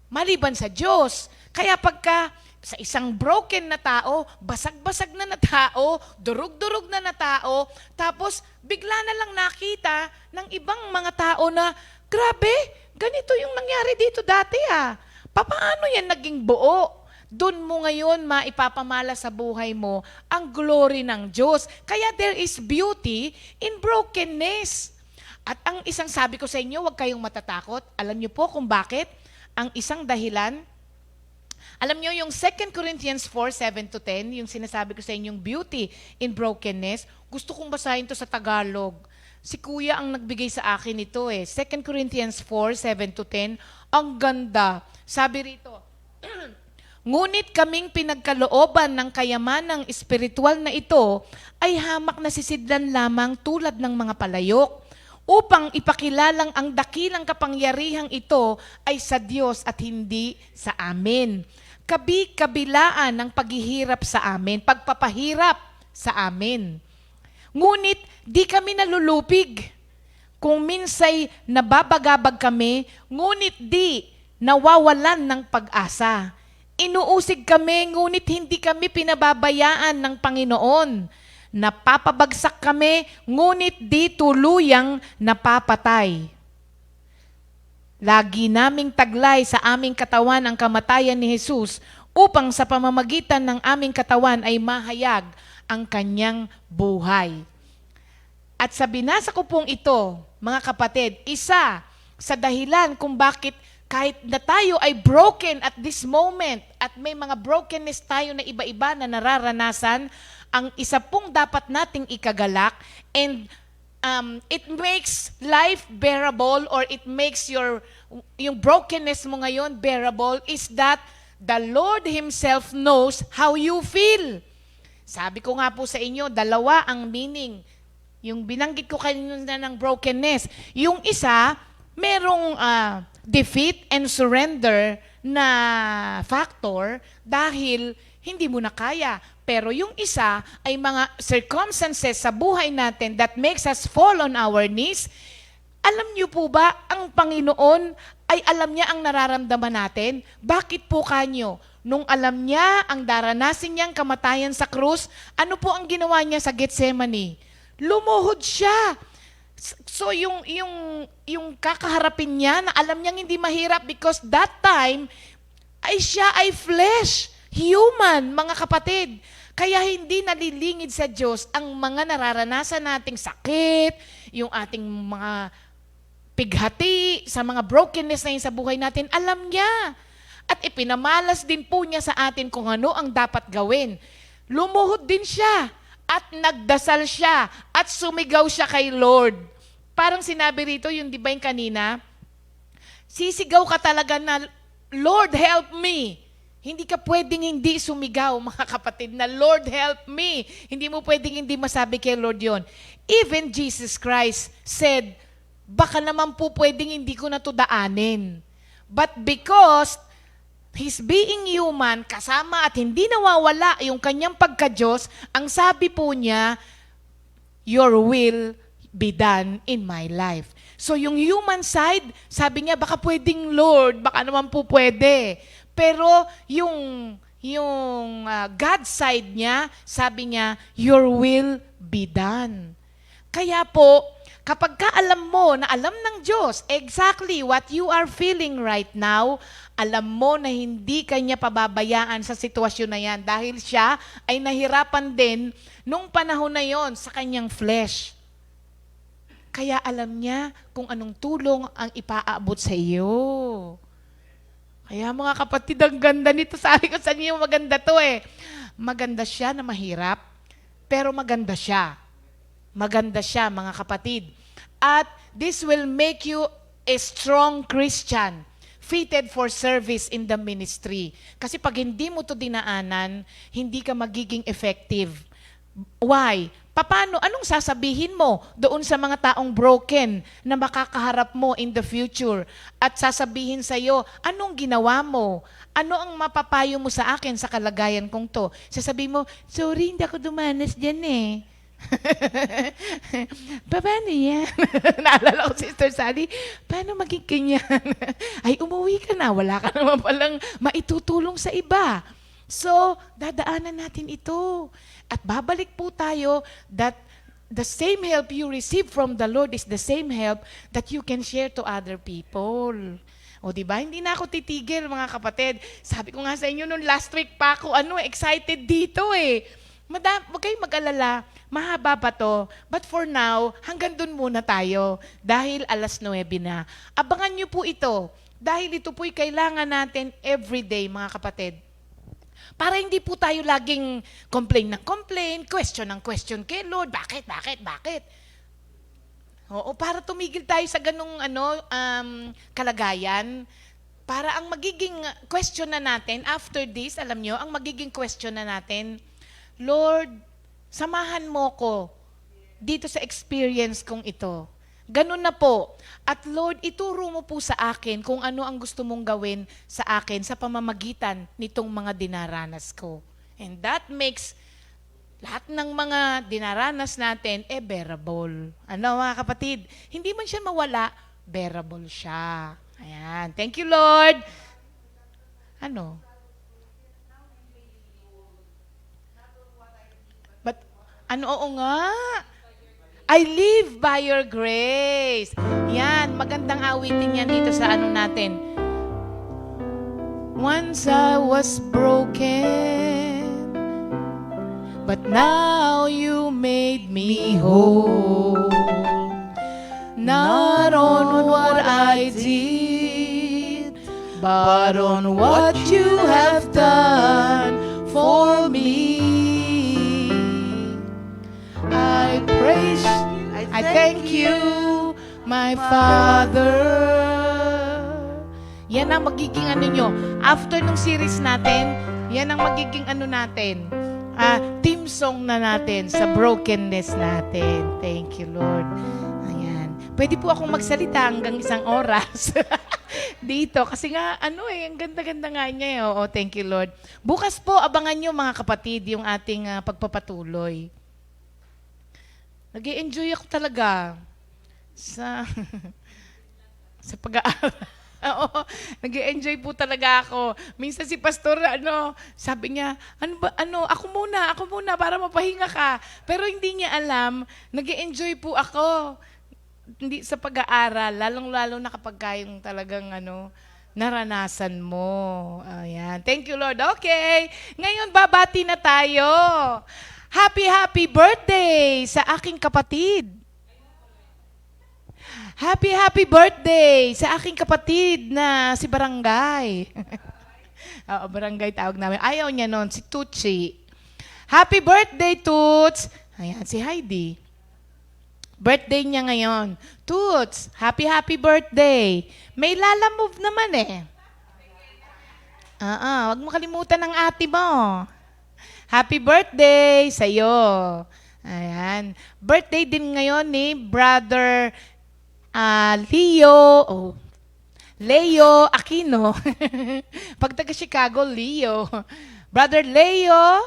maliban sa Diyos. Kaya pagka sa isang broken na tao, basag-basag na tao, durug-durug na tao, tapos bigla na lang nakita ng ibang mga tao na, grabe, ganito yung nangyari dito dati ah. Paano yan naging buo? Doon mo ngayon maipapamala sa buhay mo ang glory ng Diyos. Kaya there is beauty in brokenness. At ang isang sabi ko sa inyo, huwag kayong matatakot. Alam niyo po kung bakit? Ang isang dahilan, alam niyo yung 2 Corinthians 4:7-10, yung sinasabi ko sa inyong beauty in brokenness, gusto kong basahin to sa Tagalog. Si Kuya ang nagbigay sa akin ito eh. 2 Corinthians 4:7-10, ang ganda. Sabi rito, ngunit kaming pinagkalooban ng kayamanang espiritual na ito ay hamak na sisidlan lamang tulad ng mga palayok upang ipakilalang ang dakilang kapangyarihang ito ay sa Diyos at hindi sa amin. Kabi-kabilaan ng paghihirap sa amin, pagpapahirap sa amin. Ngunit di kami nalulupig. Kung minsay nababagabag kami, ngunit di nawawalan ng pag-asa. Inuusig kami, ngunit hindi kami pinababayaan ng Panginoon. Napapabagsak kami, ngunit di tuluyang napapatay. Lagi naming taglay sa aming katawan ang kamatayan ni Jesus upang sa pamamagitan ng aming katawan ay mahayag ang kanyang buhay. At sa binasa ko pong ito, mga kapatid, isa sa dahilan kung bakit kahit na tayo ay broken at this moment at may mga brokenness tayo na iba-iba na nararanasan, ang isa pong dapat nating ikagalak and it makes life bearable or it makes yung brokenness mo ngayon bearable is that the Lord Himself knows how you feel. Sabi ko nga po sa inyo, dalawa ang meaning. Yung binanggit ko kanina ng brokenness. Yung isa, merong defeat and surrender na factor dahil hindi mo na kaya. Pero yung isa ay mga circumstances sa buhay natin that makes us fall on our knees. Alam niyo po ba, ang Panginoon ay alam niya ang nararamdaman natin? Bakit po kanyo? Nung alam niya ang daranasin niyang kamatayan sa krus, ano po ang ginawa niya sa Gethsemane? Lumuhod siya. So yung kakaharapin niya na alam niyang hindi mahirap because that time ay siya ay flesh. Human, mga kapatid. Kaya hindi nalilingid sa Diyos ang mga nararanasan nating sakit, yung ating mga pighati, sa mga brokenness na yun sa buhay natin, alam niya. At ipinamalas din po niya sa atin kung ano ang dapat gawin. Lumuhod din siya at nagdasal siya at sumigaw siya kay Lord. Parang sinabi rito, yung di ba yung kanina, sisigaw ka talaga na, Lord, help me. Hindi ka pwedeng hindi sumigaw, mga kapatid, na Lord, help me. Hindi mo pwedeng hindi masabi kay Lord yon. Even Jesus Christ said, baka naman po pwedeng hindi ko na to daanin. But because His being human, kasama at hindi nawawala yung kanyang pagka-Diyos, ang sabi po niya, your will be done in my life. So yung human side, sabi niya, baka pwedeng Lord, baka naman po pwede. Pero yung God side niya, sabi niya, your will be done. Kaya po, kapag ka alam mo na alam ng Diyos exactly what you are feeling right now, alam mo na hindi kanya pababayaan sa sitwasyon na yan dahil siya ay nahirapan din nung panahon na yon sa kanyang flesh. Kaya alam niya kung anong tulong ang ipaabot sa iyo. Kaya mga kapatid, ang ganda nito. Sabi ko sa inyo, maganda to eh. Maganda siya na mahirap, pero maganda siya. Maganda siya, mga kapatid. At this will make you a strong Christian, fitted for service in the ministry. Kasi pag hindi mo to dinaanan, hindi ka magiging effective. Why? Paano? Anong sasabihin mo doon sa mga taong broken na makakaharap mo in the future? At sasabihin sa iyo, anong ginawa mo? Ano ang mapapayo mo sa akin sa kalagayan kong to? Sasabihin mo, sorry, hindi ako dumanas dyan eh. Paano yan? Naalala ko, Sister Sally, paano maging ganyan? Ay, umuwi ka na. Wala ka naman palang maitutulong sa iba. So, dadaanan natin ito. At babalik po tayo that the same help you receive from the Lord is the same help that you can share to other people. O diba? Hindi na ako titigil, mga kapatid. Sabi ko nga sa inyo noon last week pa ako, excited dito eh. Huwag kayong mag-alala, mahaba pa to. But for now, hanggang dun muna tayo. Dahil 9:00 na. Abangan nyo po ito. Dahil ito po'y kailangan natin everyday, mga kapatid. Para hindi po tayo laging complain ng complain, question ng question kay Lord, bakit? Oo, para tumigil tayo sa ganung kalagayan. Para ang magiging question na natin, after this, alam nyo, ang magiging question na natin, Lord, samahan mo ko dito sa experience kong ito. Ganun na po. At Lord, ituro mo po sa akin kung ano ang gusto mong gawin sa akin sa pamamagitan nitong mga dinaranas ko. And that makes lahat ng mga dinaranas natin bearable. Ano mga kapatid? Hindi man siya mawala, bearable siya. Ayan. Thank you, Lord. Ano? But, oo nga. I live by your grace. Yan, magandang awitin yan dito sa natin. Once I was broken, but now you made me whole. Not on what I did, but on what you have done for me. I thank you, my Father. Yan ang magiging nyo. After nung series natin, yan ang magiging natin. Theme song na natin sa brokenness natin. Thank you, Lord. Ayan. Pwede po akong magsalita hanggang 1 oras dito. Kasi nga, ang ganda-ganda nga niya. Oo, thank you, Lord. Bukas po, abangan nyo mga kapatid, yung ating pagpapatuloy. Nag-i-enjoy ako talaga sa pag-aaral. Oo, nag-i-enjoy po talaga ako. Minsan si pastor, sabi niya, ako muna para mapahinga ka. Pero hindi niya alam, nag-i-enjoy po ako. Hindi sa pag-aaral, lalong-lalo na kapag kayong talagang naranasan mo. Ayan. Thank you, Lord. Okay. Ngayon, babati na tayo. Happy birthday sa aking kapatid. Happy birthday sa aking kapatid na si Barangay. Oo, Barangay tawag namin. Ayaw niya nun, si Tucci. Happy birthday, Tuts! Ayan, si Heidi. Birthday niya ngayon. Tuts, happy birthday. May Lala Move naman eh. Wag mo kalimutan ng ate mo. Happy birthday sa'yo. Ayan. Birthday din ngayon ni Brother Leo Aquino. Pag taga Chicago, Leo. Brother Leo,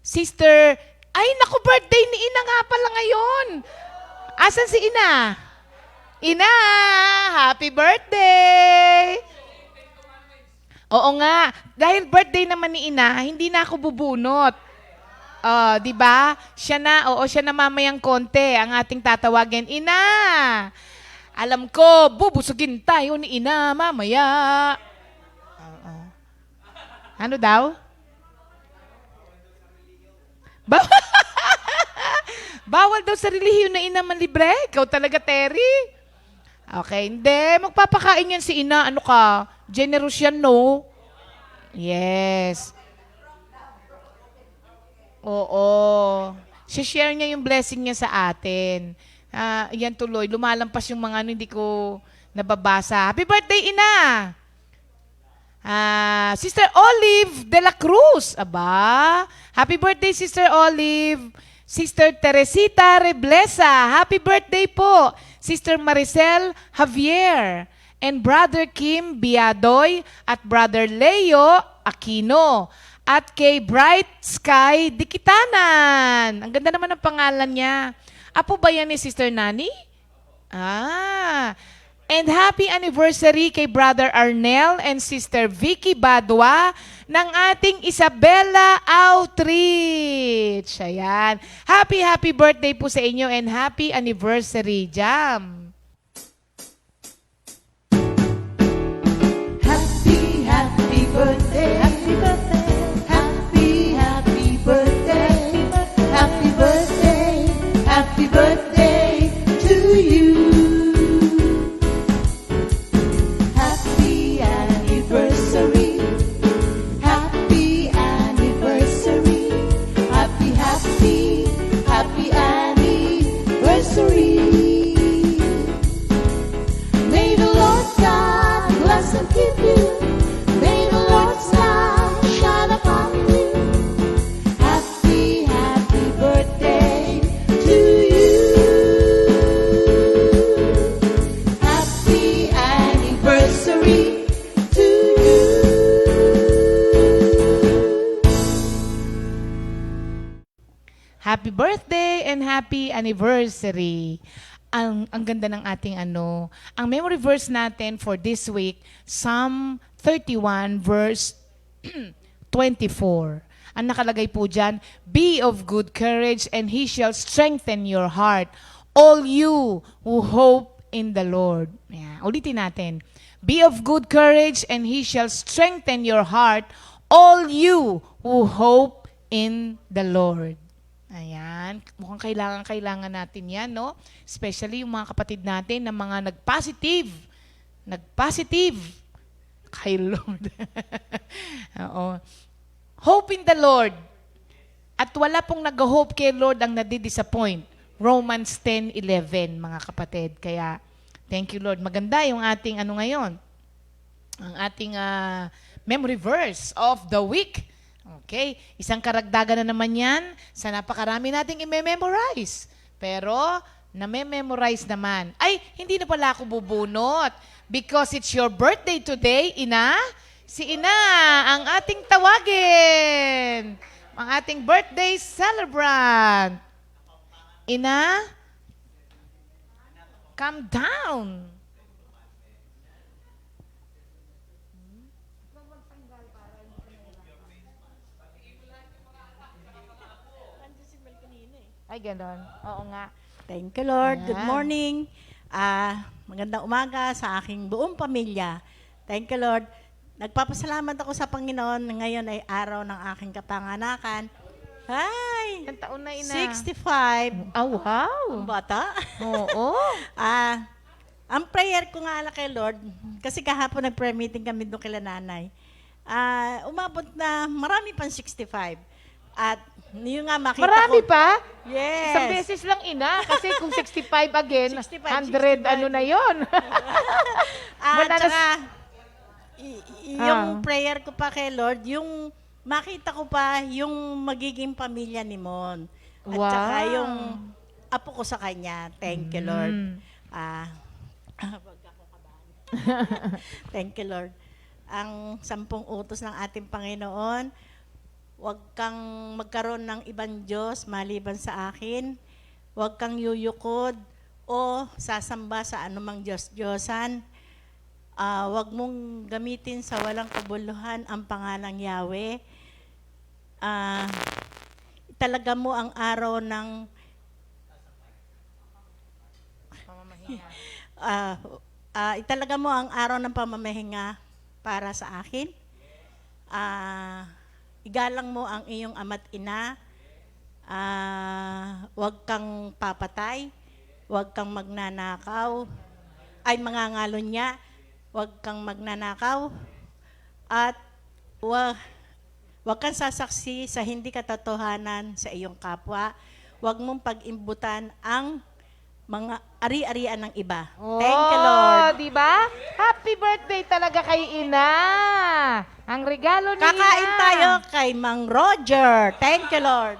Sister, naku, birthday ni Ina nga pala ngayon. Asan si Ina? Ina, happy birthday! Oo nga, dahil birthday naman ni Ina, hindi na ako bubunot. Di ba? Siya na mamayang konti ang ating tatawagin. Ina! Alam ko, bubusugin tayo ni Ina mamaya. Ano daw? Bawal daw sa relihiyon na Ina manlibre. Ikaw talaga, Terry. Okay, hindi. Magpapakain yan si ina. Ano ka? Generous yan, no? Yes. Oo. Share niya yung blessing niya sa atin. Yan tuloy. Lumalampas yung mga ano, hindi ko nababasa. Happy birthday, ina! Sister Olive de la Cruz. Aba, happy birthday, Sister Olive. Sister Teresita Reblesa. Happy birthday po. Sister Maricel Javier. And Brother Kim Biadoy at Brother Leo Aquino. At kay Bright Sky Dikitanan. Ang ganda naman ng pangalan niya. Apo ba yan ni Sister Nani? And happy anniversary kay Brother Arnel and Sister Vicky Badwa ng ating Isabela Outreach. Ayan. Happy birthday po sa inyo and happy anniversary, Jam. Happy birthday. Happy birthday. Happy birthday. Happy birthday. Happy birthday to you. Happy anniversary. Happy anniversary. Happy anniversary. May the Lord God bless and keep you. May the Lord's light shine upon you. Happy birthday to you. Happy anniversary to you. Happy birthday and happy anniversary. Ang ganda ng ating ano. Ang memory verse natin for this week, Psalm 31 verse 24. Ang nakalagay po dyan, be of good courage and He shall strengthen your heart. All you who hope in the Lord. Yeah. Ulitin natin. Be of good courage and He shall strengthen your heart. All you who hope in the Lord. Ayan. Mukhang kailangan natin yan, no? Especially yung mga kapatid natin na mga nag-positive kay Lord. Oo. Hope in the Lord. At wala pong nag-hope kay Lord ang nadi-disappoint. Romans 10:11, mga kapatid. Kaya, thank you, Lord. Maganda yung ating ano ngayon. Ang ating memory verse of the week. Okay, isang karagdagan na naman yan sa napakarami nating i-memorize. Pero, na-memorize naman. Ay, hindi na pala ako bubunot. Because it's your birthday today, Ina. Si Ina, ang ating tawagin. Ang ating birthday celebrant. Ina, calm down. Ay, ganon. Oo nga. Thank you, Lord. Good Ayan. morning. Magandang umaga sa aking buong pamilya. Thank you, Lord. Nagpapasalamat ako sa Panginoon na ngayon ay araw ng aking kapanganakan. Hi! Ilang taon na, Ina? 65. Oh, wow. Ang bata. Oo. Ang prayer ko nga kay Lord, kasi kahapon nag-prayer meeting kami doon kila nanay. Umabot na marami pang 65. At yun nga makita Marami ko. pa? Yes. Isang beses lang, Ina. Kasi kung 65 again, 65, 100 ano na yon. At Wala na- saka, yung prayer ko pa kay Lord, yung makita ko pa yung magiging pamilya ni Mon. At Wow. saka yung apo ko sa kanya. Thank you, Lord. Mm. Wag ako kabahan. Thank you, Lord. Ang 10 utos ng ating Panginoon, huwag kang magkaroon ng ibang Diyos maliban sa akin. Huwag kang yuyukod o sasamba sa anumang Diyos-Diyosan. Huwag mong gamitin sa walang kabuluhan ang pangalang Yahweh. Italaga mo ang araw ng italaga mo ang araw ng pamamahinga para sa akin. Igalang mo ang iyong ama't ina. Huwag kang papatay. Huwag kang magnanakaw. ay mangangalo niya, huwag kang magnanakaw at huwag kang sasaksi sa hindi katotohanan sa iyong kapwa. Huwag mong pag-imbutan ang mga ari-arian ng iba. Thank you, Lord. Di ba? Happy birthday talaga kay Ina. Ang regalo ni Kakain Ina. tayo kay Mang Roger. Thank you, Lord.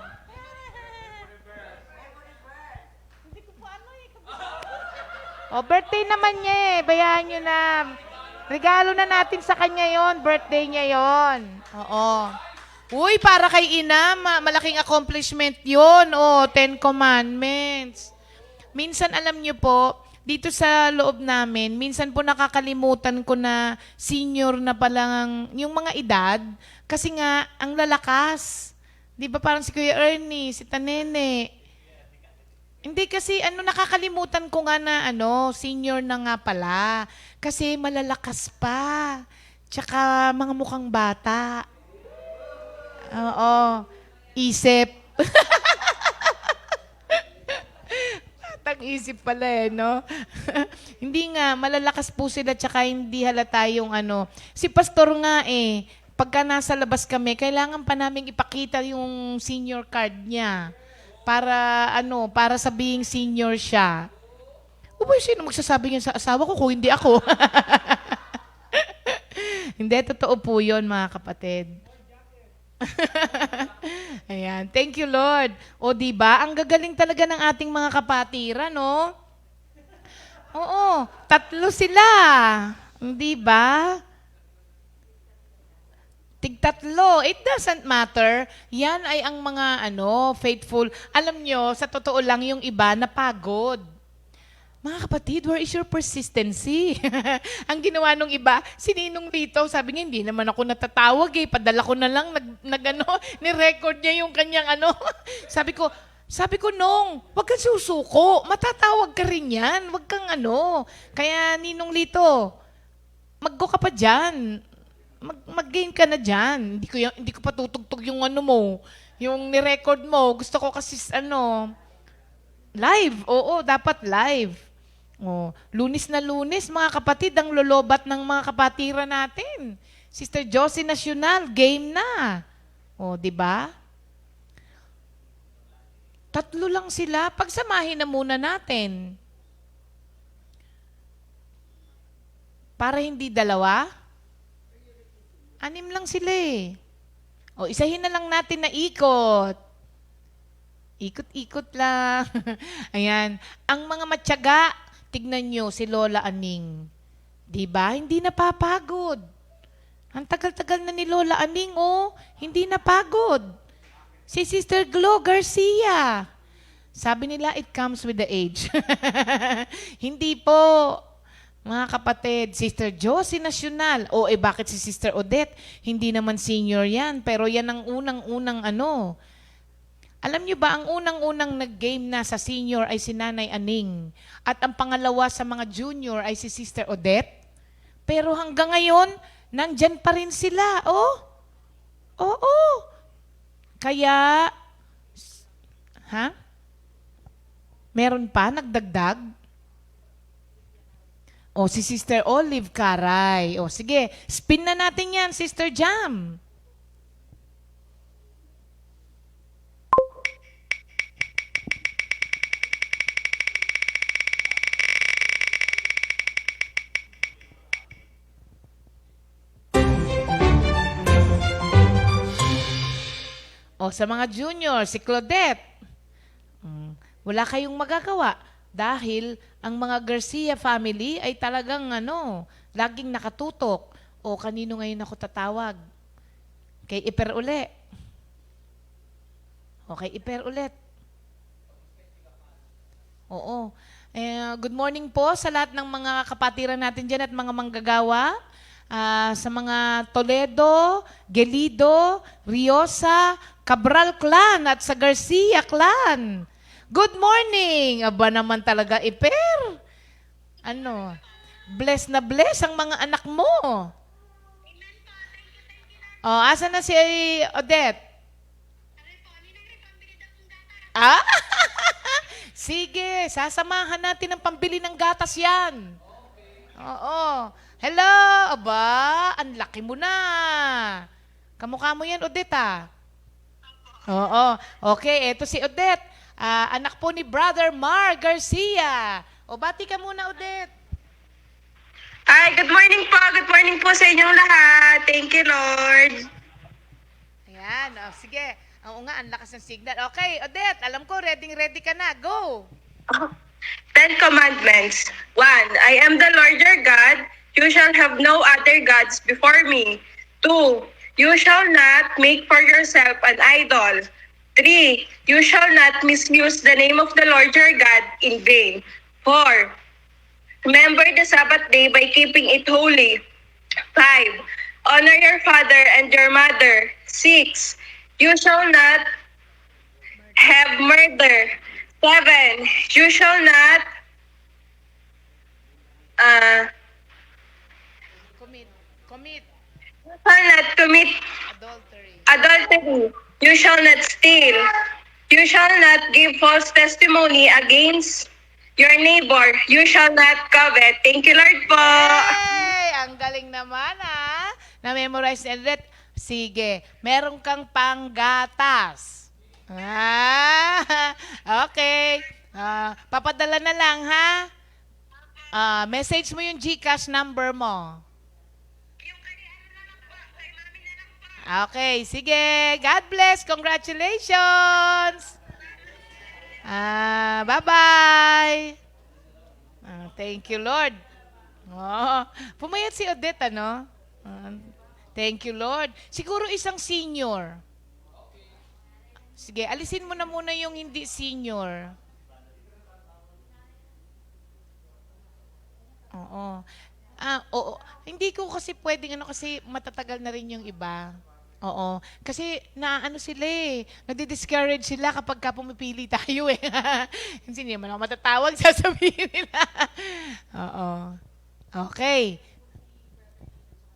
Birthday naman niya eh. Bayaan nyo na. Regalo na natin sa kanya yon. Birthday niya yon. Oo. Uy, para kay Ina, malaking accomplishment yon. 10 Commandments. Minsan alam niyo po, dito sa loob namin, minsan po nakakalimutan ko na senior na palang yung mga edad. Kasi nga, ang lalakas. Di ba parang si Kuya Ernie, si Tanene. Hindi kasi nakakalimutan ko nga na senior na nga pala. Kasi malalakas pa. Tsaka mga mukhang bata. Oo. Isip. Batang isip pala no? Hindi nga, malalakas po sila tsaka hindi halata yung Si Pastor nga pagka nasa labas kami, kailangan pa namin ipakita yung senior card niya. Para sabihing senior siya. Uy, sino magsasabi niyan sa asawa ko kung hindi ako? Hindi, totoo po yun, mga kapatid. Ayan. Thank you, Lord. Diba? Ang gagaling talaga ng ating mga kapatiran, no? Oo. 3 sila. Hindi ba? Tig-3. It doesn't matter. Yan ay ang mga faithful. Alam nyo, sa totoo lang yung iba napagod. Mga kapatid, where is your persistency? Ang ginawa nung iba, si Ninong Lito, sabi niya, hindi naman ako natatawag padala ko na lang, ni-record niya yung kanyang Sabi ko, Nong, wag kang susuko, matatawag ka rin yan, wag kang Kaya Ninong Lito, mag-go ka pa dyan. Mag-game ka na dyan. Hindi ko patutugtog yung mo, yung ni-record mo. Gusto ko kasi live. Oo, dapat live. Lunes na Lunes, mga kapatid, ang lolobat ng mga kapatiran natin. Sister Josie Nacional, game na. Di ba? 3 lang sila. Pagsamahin na muna natin. Para hindi 2. 6 lang sila isahin na lang natin na ikot. Ikot-ikot lang. Ayan. Ang mga matyaga, tignan nyo si Lola Aning. Diba? Hindi napapagod. Ang tagal-tagal na ni Lola Aning, hindi napagod. Si Sister Glo Garcia. Sabi nila, it comes with the age. Hindi po. Mga kapatid, Sister Josie Nacional. Bakit si Sister Odette? Hindi naman senior yan. Pero yan ang unang-unang Alam niyo ba, ang unang-unang nag-game na sa senior ay si Nanay Aning. At ang pangalawa sa mga junior ay si Sister Odette. Pero hanggang ngayon, nandyan pa rin sila. Oo. Kaya, meron pa, nagdagdag? Si Sister Olive Caray. Sige, spin na natin yan, Sister Jam. Sa mga junior, si Claudette. Wala kayong magagawa dahil ang mga Garcia family ay talagang laging nakatutok. Kanino ngayon ako tatawag? Kay Iper uli. Kay Iper ulit. Oo. Good morning po sa lahat ng mga kapatiran natin dyan at mga manggagawa. Sa mga Toledo, Gelido, Riosa, Cabral Clan at sa Garcia Clan. Good morning! Aba naman talaga, Iper. Bless na bless ang mga anak mo. Asa na si Odette? Sige, sasamahan natin ang pambili ng gatas yan. Oo. Hello! Aba, ang laki mo na. Kamukha mo yan, Odette, ah. Oo. Okay, eto si Odette. Anak po ni Brother Mar Garcia. O, bati ka muna, Odette. Hi, good morning po. Good morning po sa inyong lahat. Thank you, Lord. Ayan, sige. Oo nga, ang lakas ng signal. Okay, Odette, alam ko, ready ka na. Go! 10 Commandments. 1. I am the Lord your God. You shall have no other gods before me. 2. You shall not make for yourself an idol. 3. You shall not misuse the name of the Lord your God in vain. 4. Remember the Sabbath day by keeping it holy. 5. Honor your father and your mother. 6. You shall not have murder. 7. You shall not Commit commit adultery. adultery. You shall not steal. You shall not give false testimony against your neighbor. You shall not covet. Thank you, Lord po. Hey! Ang galing naman, ha? Na-memorize ni Odette. Sige, meron kang panggatas. Okay. Papadala na lang, ha? Message mo yung GCash number mo. Okay, sige. God bless. Congratulations. Bye-bye. Thank you, Lord. Pumayat si Odette, ano? Thank you, Lord. Siguro isang senior. Sige, alisin mo na muna yung hindi senior. Oo. Oo. Hindi ko kasi pwedeng kasi matatagal na rin yung iba. Oo. Kasi naano sila eh. Nadi-discourage sila kapag pumipili tayo eh. Hindi naman ako matatawag, sasabihin nila. Oo. Okay.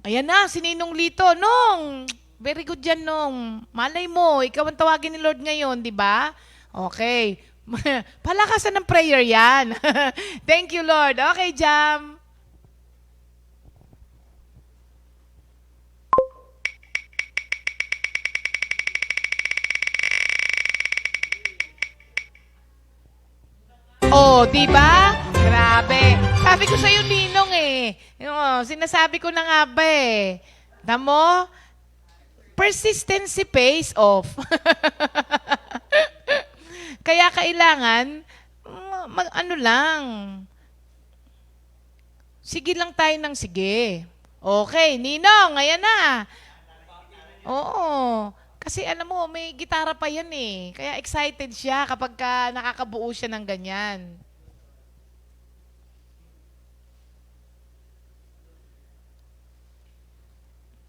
Ayan na, si Ninong Lito. Nong, very good yan, Nong. Malay mo, ikaw ang tawagin ni Lord ngayon, di ba? Okay. Palakasan ng prayer yan. Thank you, Lord. Okay, Jam. Oh, di ba? Grabe. Sabi ko sa'yo, Ninong eh. Sinasabi ko na nga ba eh. Tamo? Persistency pays off. Kaya kailangan, ano lang, sige lang tayo ng sige. Okay, Ninong, ayan na. Oo. Kasi alam mo, may gitara pa yan eh. Kaya excited siya kapag nakakabuo siya ng ganyan.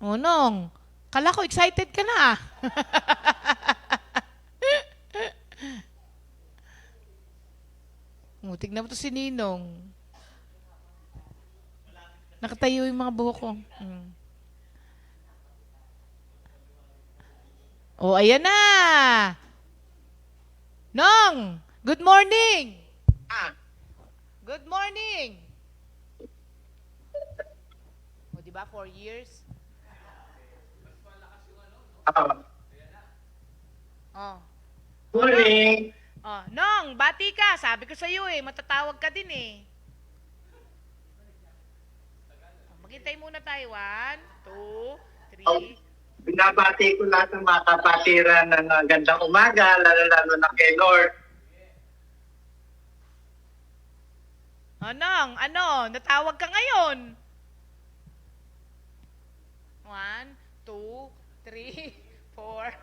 O, Nong, kala ko excited ka na. Tignan mo to si Ninong. Nakatayo yung mga buhok ko. Oh, ayan na! Nong! Good morning! Good morning! O, diba? 4 years? Oh. Morning. Oh, Nong, bati ka. Sabi ko sa'yo eh, matatawag ka din eh. Maghintay muna tayo. 1, 2, 3. Binabati ko lahat ng mga kapatiran ng gandang umaga, lalo-lalo na kay Lord. Nong, natawag ka ngayon. 1, 2, 3, 4.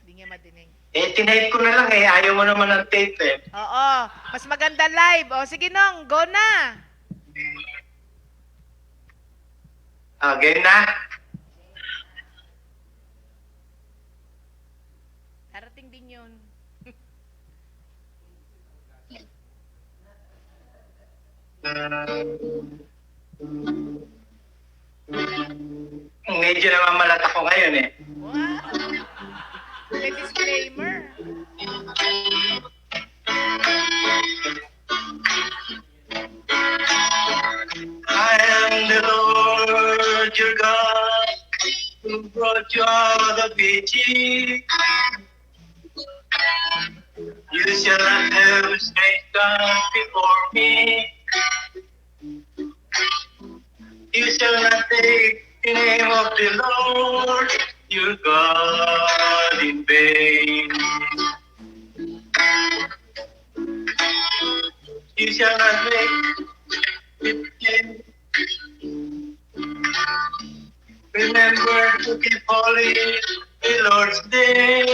Hindi niya madinig. Tinape ko na lang ayaw mo naman ng tape eh. Oo, mas maganda live. O, sige Nong, go na. Game na? Darating din yun. Medyo namamalat ako ngayon eh. Wow. May disclaimer. I am the Lord your God who brought you out of Egypt. You shall not have a strange God before me. You shall not take the name of the Lord your God in vain. You shall not make it. Remember to keep holy the Lord's day.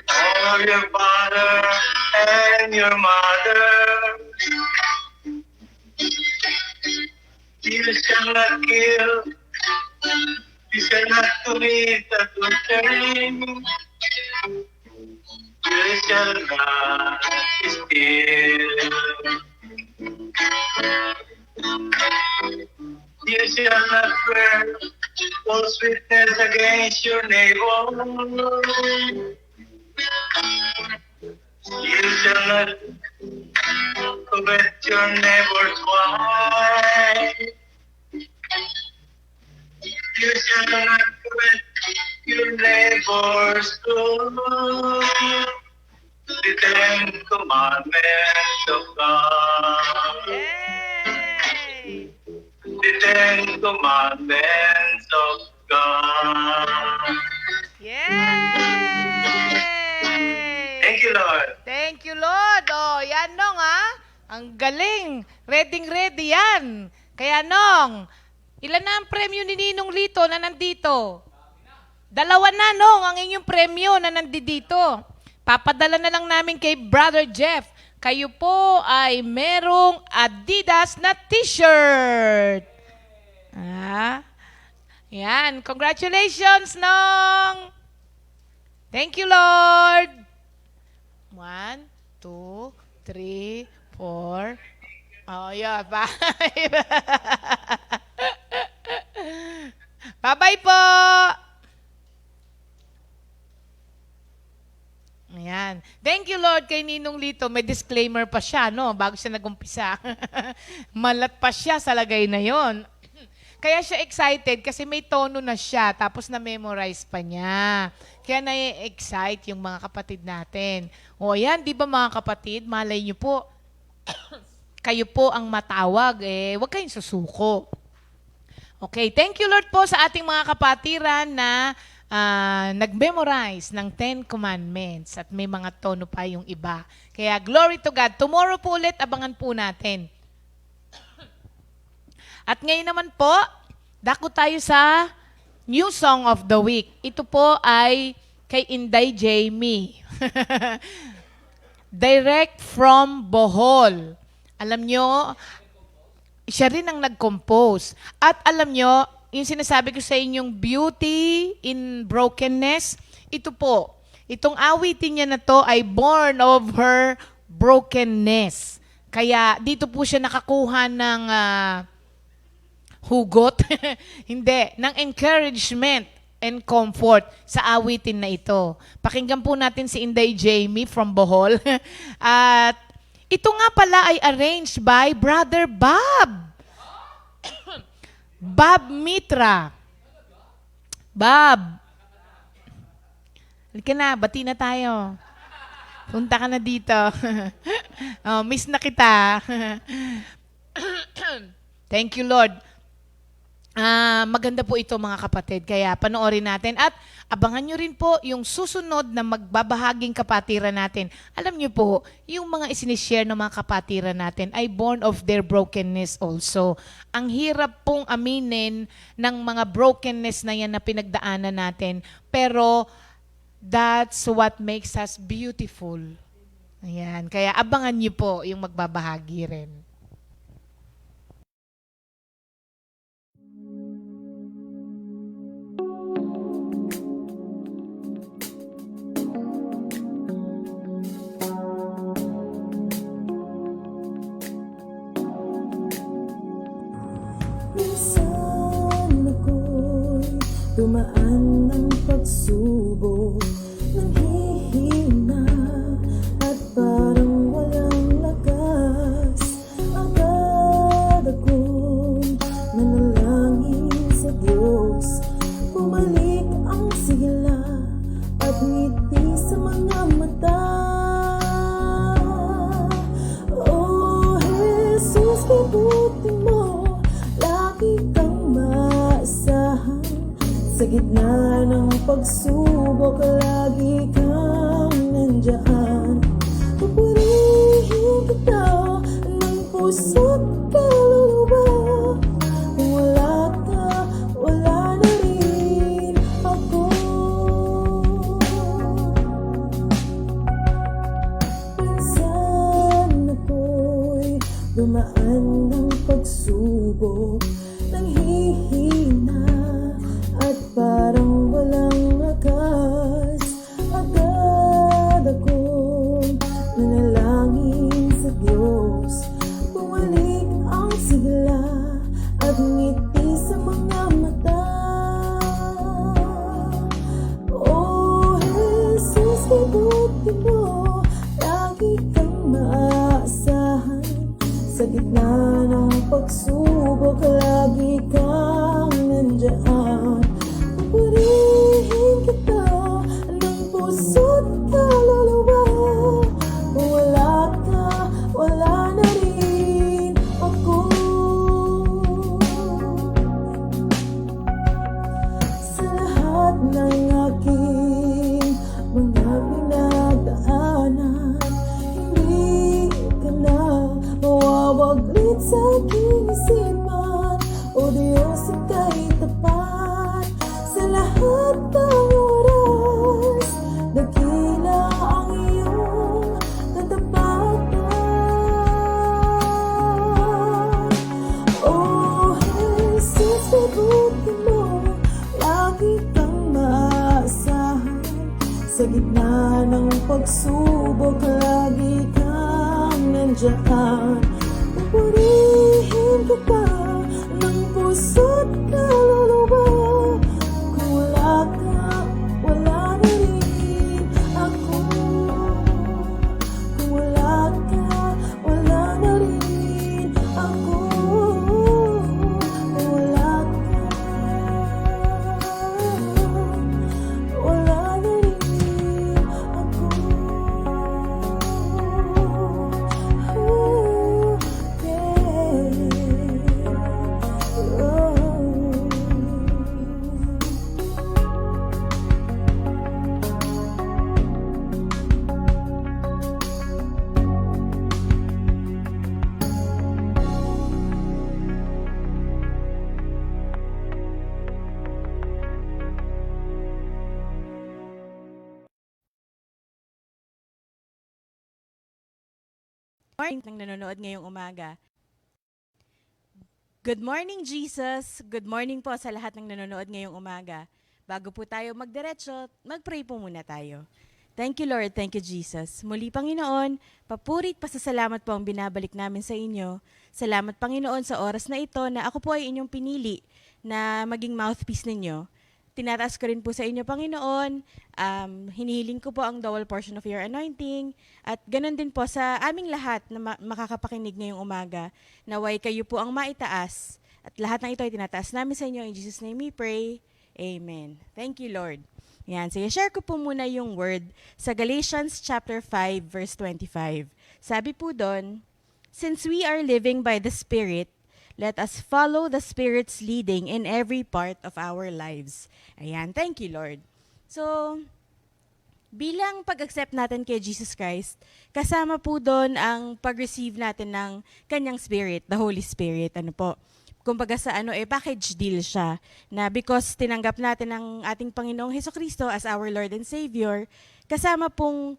Honor your father and your mother. You shall not kill. You shall not commit adultery. You shall not steal. You shall not bear false witness against your neighbor. You shall not covet your neighbor's wife. You shall not covet your neighbor's good. The Ten Commandments of God. Yay! The Ten Commandments of God. Yay! Thank you, Lord. Thank you, Lord. Oh, yan, Nong, ha? Ang galing. Ready yan. Kaya, Nong, ilan na ang premyo ni Ninong Lito na nandito? 2 na, Nong, ang inyong premyo na nandito. Papadala na lang namin kay Brother Jeff. Kayo po ay merong Adidas na t-shirt. Yan. Congratulations, Nong. Thank you, Lord. 1, 2, 3, 4. Oh, yeah. 5. Bye-bye po. Ayan. Thank you, Lord, kay Ninong Lito. May disclaimer pa siya, no? Bago siya nag-umpisa. Malat pa siya sa lagay na yon. Kaya siya excited kasi may tono na siya, tapos na-memorize pa niya. Kaya na-excite yung mga kapatid natin. O yan, di ba mga kapatid, malay niyo po, kayo po ang matawag, huwag kayong susuko. Okay, thank you Lord po sa ating mga kapatiran na nag-memorize ng 10 Commandments at may mga tono pa yung iba. Kaya glory to God. Tomorrow po ulit, abangan po natin. At ngayon naman po, dako tayo sa New Song of the Week. Ito po ay kay Inday Jamie. Direct from Bohol. Alam nyo, siya rin ang nag-compose. At alam nyo, yung sinasabi ko sa inyong beauty in brokenness, ito po. Itong awitin niya na to ay born of her brokenness. Kaya dito po siya nakakuha ng hugot, hindi, ng encouragement and comfort sa awitin na ito. Pakinggan po natin si Inday Jamie from Bohol. At ito nga pala ay arranged by Brother Bob. Bob Mitra. Bob. Halika na, bati na tayo. Punta ka na dito. Miss na kita. Thank you, Lord. Maganda po ito mga kapatid, kaya panoorin natin at abangan nyo rin po yung susunod na magbabahaging kapatiran natin. Alam nyo po, yung mga isinishare ng mga kapatiran natin ay born of their brokenness also. Ang hirap pong aminin ng mga brokenness na yan na pinagdaanan natin, pero that's what makes us beautiful. Ayan, kaya abangan nyo po yung magbabahagi rin. Minsan ako'y dumaan ng puso't kaluluwa. Kung wala ka, wala na rin ako. Minsan ako'y dumaan ng pagsubok, nanghihina at parang walang lakas. Agad akong nanalangin sa Diyos, bumalik ang sigla at ngiti sa mga mata. Oh Jesus, mabuti mo, lagi kang maasahan. Sa gitna ng pagsubok, lagi kang nandiyan. Pupurihin kita ng puso't kaluluwa. Kung wala ka, wala na rin ako. Sa lahat ng aking mga pinagdaanan, hindi ka na mawawaglit sa aking isipan. O Diyos, ika'y tapat sa lahat ng oras. Dakila ang iyong katapatan. Oh Jesus, mabuti mo, lagi kang maasahan. Sa gitna ng pagsubok, lagi kang nandiyan. Pupurihin kita ng puso't kaluluwa. Kung wala ka, wala na rin ako. Kung wala ka, wala na rin ako. Kung wala ka, wala na rin ako. Morning ng nanonood ngayong umaga. Good morning, Jesus! Good morning po sa lahat ng nanonood ngayong umaga. Bago po tayo magdiretso, mag-pray po muna tayo. Thank you, Lord. Thank you, Jesus. Muli, Panginoon, papurit pasasalamat po ang binabalik namin sa inyo. Salamat, Panginoon, sa oras na ito na ako po ay inyong pinili na maging mouthpiece ninyo. Tinataas ko rin po sa inyo, Panginoon. Hinihiling ko po ang double portion of your anointing. At ganun din po sa aming lahat na makakapakinig ngayong umaga. Naway kayo po ang maitaas. At lahat ng ito ay tinataas namin sa inyo. In Jesus' name we pray. Amen. Thank you, Lord. Yan. Sige, share ko po muna yung word sa Galatians chapter 5, verse 25. Sabi po doon, since we are living by the Spirit, let us follow the Spirit's leading in every part of our lives. Ayan, thank you, Lord. So, bilang pag-accept natin kay Jesus Christ, kasama po doon ang pag-receive natin ng Kanyang Spirit, the Holy Spirit. Ano po? Kumbaga sa package deal siya na because tinanggap natin ang ating Panginoong Hesukristo as our Lord and Savior, kasama pong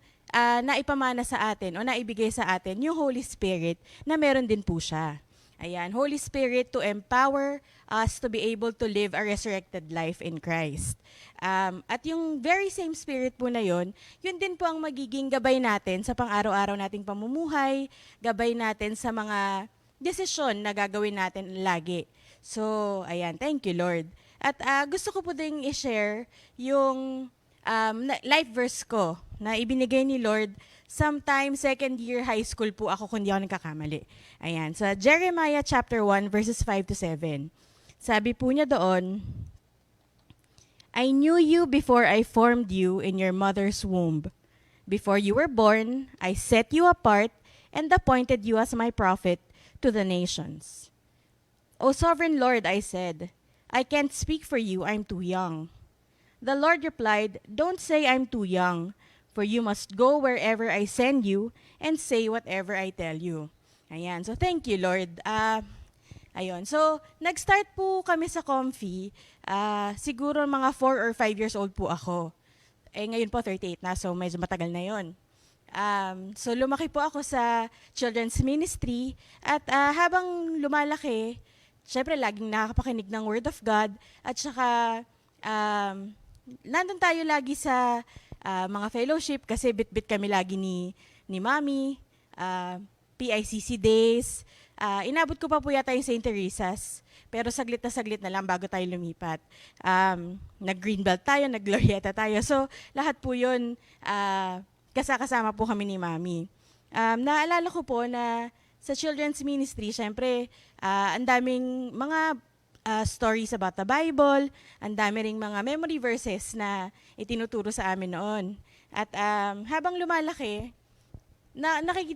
naipamana sa atin o naibigay sa atin yung Holy Spirit na meron din po siya. Ayan, Holy Spirit to empower us to be able to live a resurrected life in Christ. At yung very same Spirit po na yun din po ang magiging gabay natin sa pang-araw-araw nating pamumuhay, gabay natin sa mga desisyon na gagawin natin lagi. So, ayan, thank you, Lord. At gusto ko po ding i-share yung life verse ko na ibinigay ni Lord sometime second year high school po ako kung di ako nagkakamali. Ayan, sa Jeremiah chapter 1 verses 5 to 7. Sabi po niya doon, I knew you before I formed you in your mother's womb. Before you were born, I set you apart and appointed you as my prophet to the nations. O sovereign Lord, I said, I can't speak for you, I'm too young. The Lord replied, don't say I'm too young, for you must go wherever I send you and say whatever I tell you. Ayan. So, thank you, Lord. Ayun. So, nag-start po kami sa Comfy. Siguro mga 4 or 5 years old po ako. Ngayon po, 38 na. So, medyo matagal na yon. So, lumaki po ako sa children's ministry. At habang lumalaki, syempre, laging nakakapakinig ng Word of God. At saka, nandun tayo lagi sa mga fellowship kasi bit-bit kami lagi ni Mami, PICC days. Inabot ko pa po yata yung St. Teresa's, pero saglit na lang bago tayo lumipat. Nag-Greenbelt tayo, nag-Glorieta tayo. So, lahat po yun, kasama po kami ni Mami. Naalala ko po na sa children's ministry, syempre, ang daming mga stories about the Bible, ang dami ring mga memory verses na itinuturo sa amin noon. At habang lumalaki,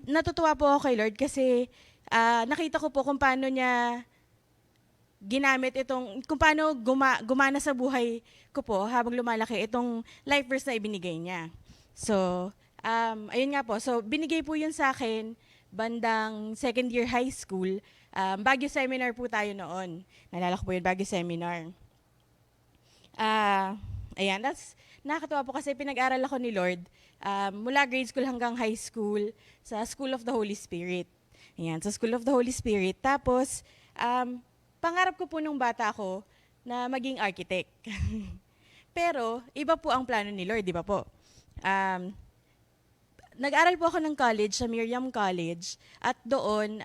natutuwa po ako kay Lord kasi nakita ko po kung paano niya ginamit kung paano gumana sa buhay ko po habang lumalaki itong life verse na ibinigay niya. So, ayun nga po. So, binigay po yun sa akin bandang second year high school. Baguio Seminar po tayo noon. Nalala ko po yun, Baguio Seminar. Ayan, nakakatawa po kasi pinag-aral ako ni Lord mula grade school hanggang high school sa School of the Holy Spirit. Ayan, sa School of the Holy Spirit. Tapos, pangarap ko po nung bata ako na maging architect. Pero, iba po ang plano ni Lord, di ba po? Nag-aral po ako ng college, sa Miriam College, at doon,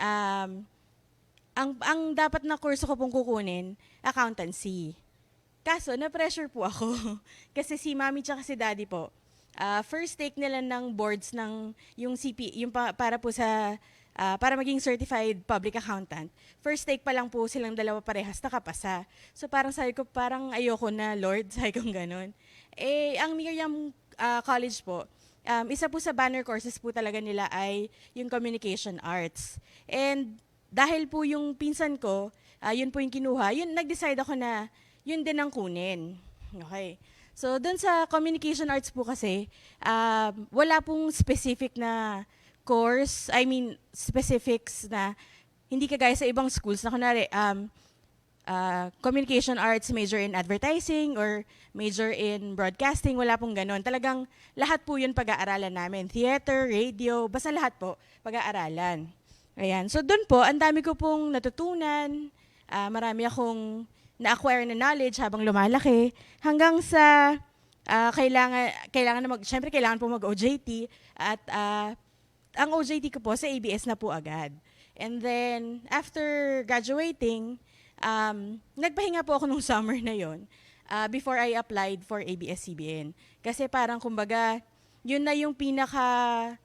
ang dapat na kurso ko pong kukunin, accountancy. Kaso, na-pressure po ako. Kasi si Mami tsaka si Daddy po, first take nila ng boards ng yung para po sa para maging certified public accountant. First take pa lang po silang dalawa parehas nakapasa. So parang sabi ko, parang ayoko na, Lord, sabi ko gano'n. Ang Miriam College po, isa po sa banner courses po talaga nila ay yung communication arts. And dahil po yung pinsan ko, yun po yung kinuha, nag-decide ako na yun din ang kunin. Okay. So, dun sa communication arts po kasi, wala pong specific na course, specifics na hindi kagaya sa ibang schools na kunwari, communication arts, major in advertising or major in broadcasting, wala pong ganon. Talagang lahat po yun pag-aaralan namin. Theater, radio, basta lahat po pag-aaralan. Ayan. So, dun po, ang dami ko pong natutunan, marami akong na-acquire na knowledge habang lumalaki, hanggang sa kailangan na syempre kailangan po mag-OJT, at ang OJT ko po sa ABS na po agad. And then, after graduating, nagpahinga po ako nung summer na yon before I applied for ABS-CBN. Kasi parang kumbaga, yun na yung pinaka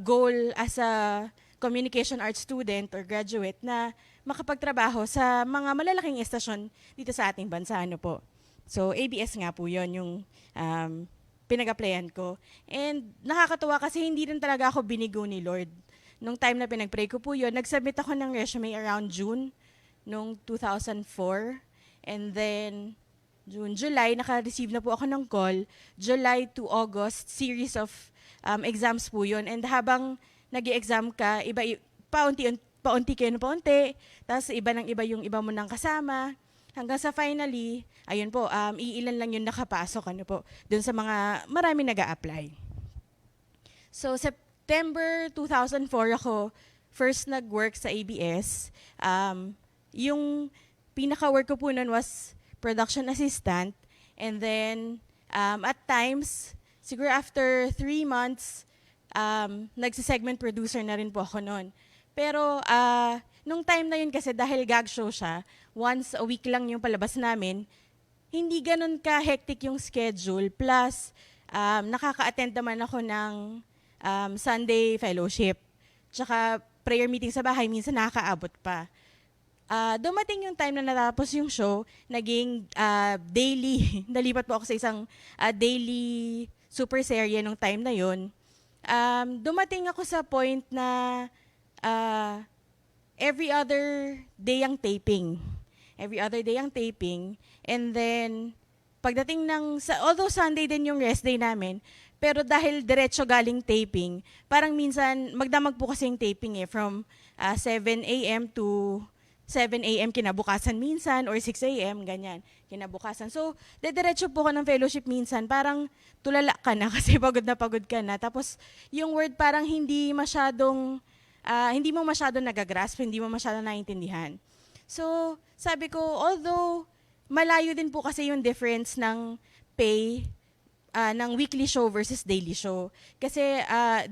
goal as a communication arts student or graduate na makapagtrabaho sa mga malalaking estasyon dito sa ating bansa. Ano po. So, ABS nga po yun, yung pinag-applyan ko. And nakakatuwa kasi hindi rin talaga ako binigo ni Lord. Nung time na pinag-pray ko po yun, nag-submit ako ng resume around June nung 2004. And then, July, naka-receive na po ako ng call. July to August, series of exams po yun. And habang nag-i-exam ka, paunti kayo na paunti, tapos iba ng iba yung iba mo nang kasama, hanggang sa finally, ayun po, iilan lang yung nakapasok, ano po, dun sa mga marami nag-a-apply. So, September 2004 ako first nag-work sa ABS. Yung pinaka-work ko po nun was production assistant, and then, at times, siguro after 3 months, nagsi-segment producer na rin po ako nun. Pero nung time na yun kasi dahil gag show siya, once a week lang yung palabas namin, hindi ganun ka-hectic yung schedule. Plus, nakaka-attend naman ako ng Sunday fellowship. Tsaka prayer meeting sa bahay, minsan nakakaabot pa. Dumating yung time na natapos yung show, naging daily. Nalipat po ako sa isang daily super serye nung time na yun. Dumating ako sa point na every other day ang taping. Every other day ang taping. And then, pagdating although Sunday din yung rest day namin, Pero dahil diretso galing taping, parang minsan, magdamag po kasi yung taping from 7 a.m. to 7 a.m. kinabukasan minsan or 6 a.m. ganyan kinabukasan. So, diretso po ko ng fellowship minsan, parang tulala ka na kasi pagod na pagod ka na. Tapos, yung word parang hindi mo masyadong nagagrasp, hindi mo masyadong naiintindihan. So, sabi ko, although malayo din po kasi yung difference ng pay ng weekly show versus daily show. Kasi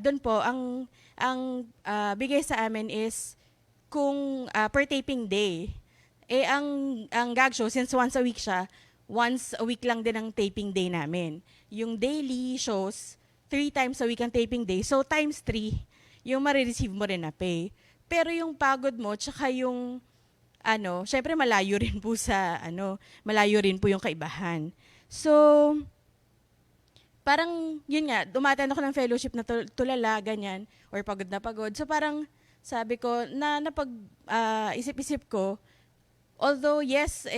doon po, ang bigay sa amin is kung per taping day. Ang gag show, since once a week siya, once a week lang din ang taping day namin. Yung daily shows, 3 times a week ang taping day. So, times 3, yung marireceive mo rin na pay. Pero yung pagod mo, tsaka yung, syempre malayo rin po yung kaibahan. So, parang, yun nga, dumaten ako ng fellowship na tulala, ganyan, or pagod na pagod. So parang, sabi ko, isip-isip ko, although yes,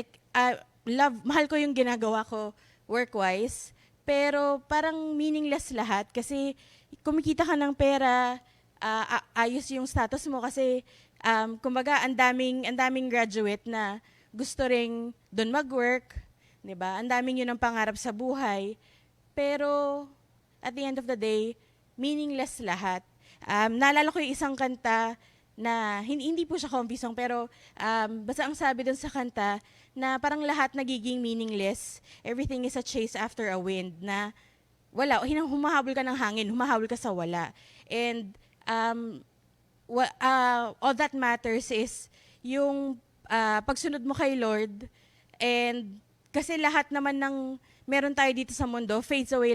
mahal ko yung ginagawa ko work-wise, pero parang meaningless lahat kasi kumikita ka ng pera, ayos yung status mo kasi, kumbaga, ang daming graduate na gusto ring doon mag-work, 'di ba? Ang daming yun ang pangarap sa buhay. Pero, at the end of the day, meaningless lahat. Naalala ko yung isang kanta na, hindi po siya comfy song, pero basta ang sabi dun sa kanta, na parang lahat nagiging meaningless. Everything is a chase after a wind, na wala, humahabol ka ng hangin, humahabol ka sa wala. And all that matters is yung pagsunod mo kay Lord, and kasi lahat naman ng meron tayo dito sa mundo fades away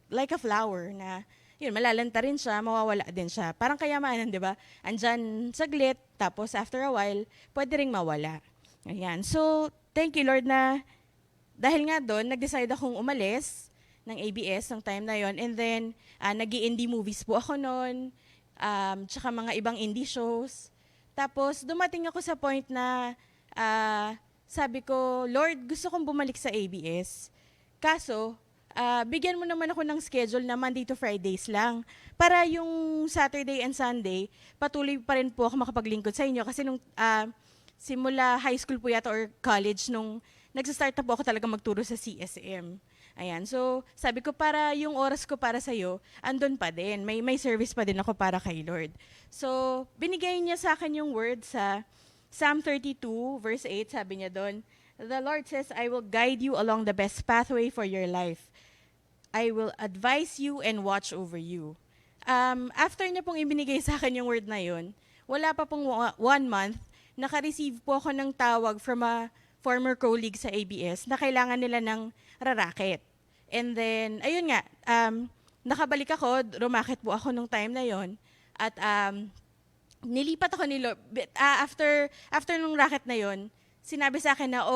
like a flower na yun, malalanta rin siya, mawawala din siya. Parang kayamanan, di ba? Andyan saglit, tapos after a while, pwede ring mawala. Ayan. So, thank you Lord na dahil nga doon, nag-decide akong umalis ng ABS ng time na yon. And then, nag-i-indie movies po ako noon, tsaka mga ibang indie shows. Tapos, dumating ako sa point na sabi ko, Lord, gusto kong bumalik sa ABS. Kaso, bigyan mo naman ako ng schedule na Monday to Fridays lang. Para yung Saturday and Sunday, patuloy pa rin po ako makapaglingkod sa inyo. Kasi nung simula high school po yata or college, nung nagsa-start na po ako talaga magturo sa CSM. Ayan, so sabi ko para yung oras ko para sa'yo, andun pa din. May service pa din ako para kay Lord. So, binigay niya sa akin yung word sa Psalm 32, verse 8, sabi niya doon, the Lord says, I will guide you along the best pathway for your life. I will advise you and watch over you. After niya pong ibinigay sa akin yung word na yun, wala pa pong 1 month, naka-receive po ako ng tawag from a former colleague sa ABS na kailangan nila ng rarakit. And then, ayun nga, nakabalik ako, rumakit po ako nung time na yon. At nilipat ako ni Lord. After nung racket na yon, sinabi sa akin na,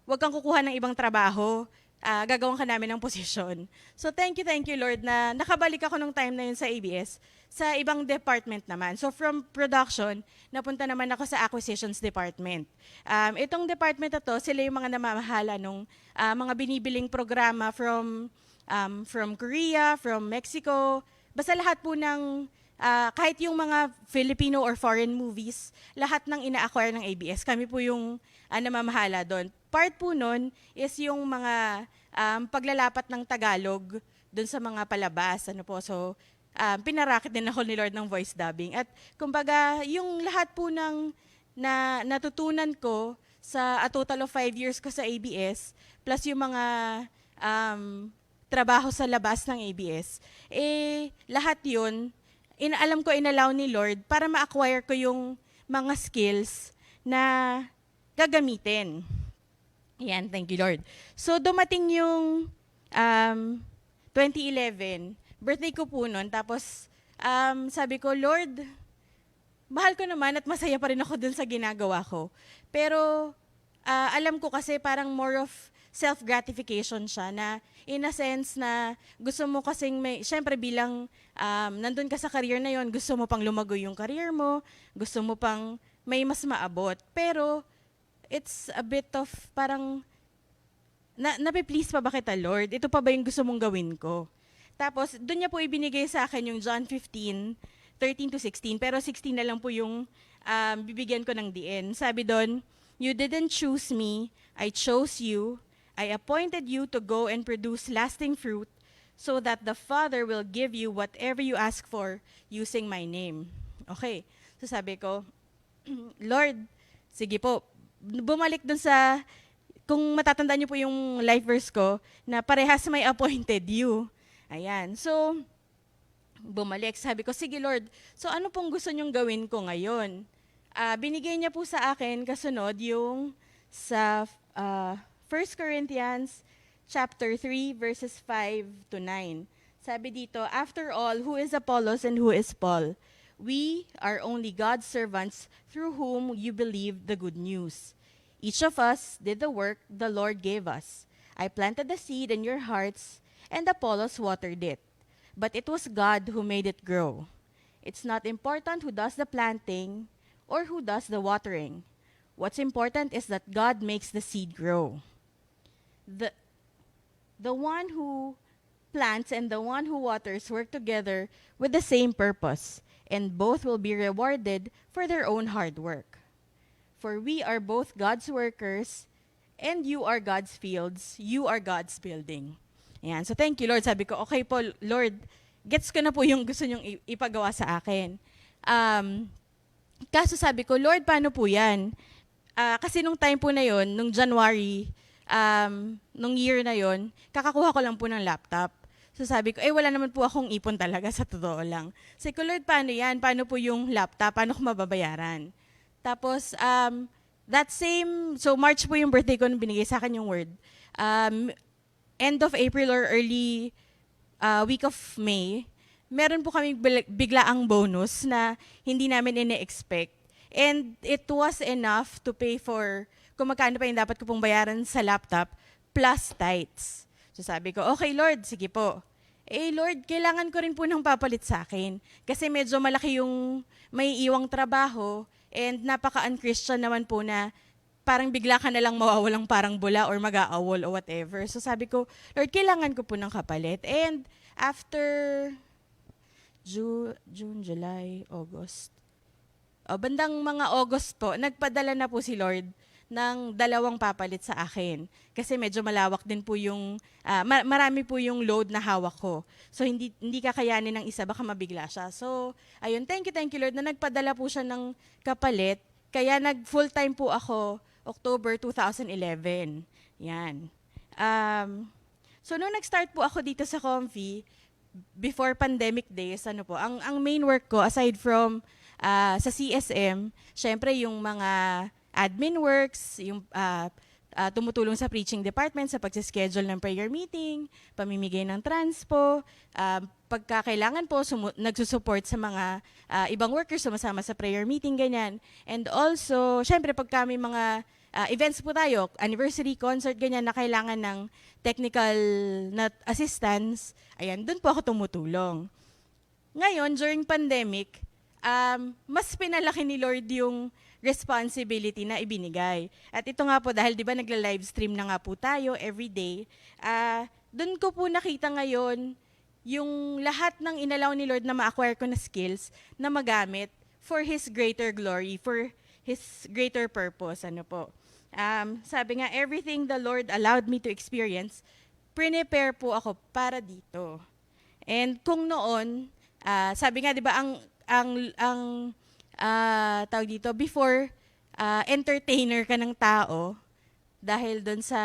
wag kang kukuha ng ibang trabaho, gagawin ka namin ng posisyon. So thank you Lord na nakabalik ako nung time na yun sa ABS, sa ibang department naman. So from production, napunta naman ako sa acquisitions department. Itong department na to, sila yung mga namamahala nung mga binibiling programa from Korea, from Mexico, basta lahat po ng kahit yung mga Filipino or foreign movies, lahat ng ina-acquire ng ABS, kami po yung namamahala doon. Part po nun is yung mga paglalapat ng Tagalog doon sa mga palabas. So, pinarakit din ako ni Lord ng voice dubbing. At kumbaga, yung lahat po ng natutunan ko sa a total of 5 years ko sa ABS, plus yung mga trabaho sa labas ng ABS, lahat yun, alam ko inallow ni Lord para ma-acquire ko yung mga skills na gagamitin. Yan, thank you Lord. So dumating yung 2011, birthday ko po nun, tapos sabi ko, Lord, mahal ko naman at masaya pa rin ako dun sa ginagawa ko. Pero alam ko kasi parang more of self-gratification siya na in a sense na gusto mo kasing syempre bilang nandun ka sa career na yon, gusto mo pang lumago yung career mo, gusto mo pang may mas maabot. Pero it's a bit of parang, nape-please pa ba kita, Lord? Ito pa ba yung gusto mong gawin ko? Tapos, doon niya po ibinigay sa akin yung John 15:13-16. Pero 16 na lang po yung bibigyan ko ng diin. Sabi doon, "You didn't choose me, I chose you. I appointed you to go and produce lasting fruit so that the Father will give you whatever you ask for using my name." Okay. So sabi ko, Lord, sige po, bumalik dun sa, kung matatandaan niyo po yung life verse ko, na parehas may appointed you. Ayan. So, bumalik. Sabi ko, sige Lord, so ano pong gusto niyong gawin ko ngayon? Binigay niya po sa akin kasunod yung sa 1 Corinthians chapter 3 verses 5-9. Sabi dito, "After all, who is Apollos and who is Paul? We are only God's servants through whom you believed the good news. Each of us did the work the Lord gave us. I planted the seed in your hearts, and Apollos watered it. But it was God who made it grow. It's not important who does the planting or who does the watering. What's important is that God makes the seed grow. The one who plants and the one who waters work together with the same purpose, and both will be rewarded for their own hard work. For we are both God's workers, and you are God's fields, you are God's building." Ayan. So thank you, Lord. Sabi ko, okay po, Lord, gets ko na po yung gusto niyong ipagawa sa akin. Kaso sabi ko, Lord, paano po yan? Kasi nung time po na yon, nung January, nung year na yon, kakakuha ko lang po ng laptop. So sabi ko, wala naman po akong ipon talaga, sa totoo lang. Sabi ko, Lord, paano yan? Paano po yung laptop? Paano ko mababayaran? Tapos, so March po yung birthday ko nung binigay sa akin yung word. End of April or early week of May, meron po kami biglaang bonus na hindi namin ine-expect. And it was enough to pay for kung magkano pa yung dapat ko pong bayaran sa laptop plus tithes. So sabi ko, okay Lord, sige po. Lord, kailangan ko rin po ng papalit sa akin. Kasi medyo malaki yung may iwang trabaho and napaka-unchristian naman po na parang bigla ka na lang mawawalang parang bula or mag-aawol o whatever. So sabi ko, Lord, kailangan ko po ng kapalit. And after June, July, August, bandang mga August po, nagpadala na po si Lord ng 2 papalit sa akin. Kasi medyo malawak din po yung, marami po yung load na hawak ko. So hindi kakayanin ng isa, baka mabigla siya. So ayun, thank you Lord na nagpadala po siya ng kapalit. Kaya nag-full-time po ako October 2011. Yan. So nung nag-start po ako dito sa Comfy, before pandemic days, ang main work ko aside from sa CSM, syempre yung mga admin works, yung tumutulong sa preaching department sa pagsischedule ng prayer meeting, pamimigay ng transpo, pagkakailangan po nagsusupport sa mga ibang workers sumasama sa prayer meeting, ganyan. And also, syempre pag kami mga events po tayo, anniversary, concert, ganyan, na kailangan ng technical na assistance, ayan, doon po ako tumutulong. Ngayon, during pandemic, mas pinalaki ni Lord yung responsibility na ibinigay. At ito nga po, dahil di ba nagla-live stream na nga po tayo every day, doon ko po nakita ngayon yung lahat ng inalaw ni Lord na ma-acquire ko na skills na magamit for His greater glory, for His greater purpose. Sabi nga, everything the Lord allowed me to experience, prepare po ako para dito. And kung noon, sabi nga, di ba, ang tawag dito, before entertainer ka ng tao dahil doon sa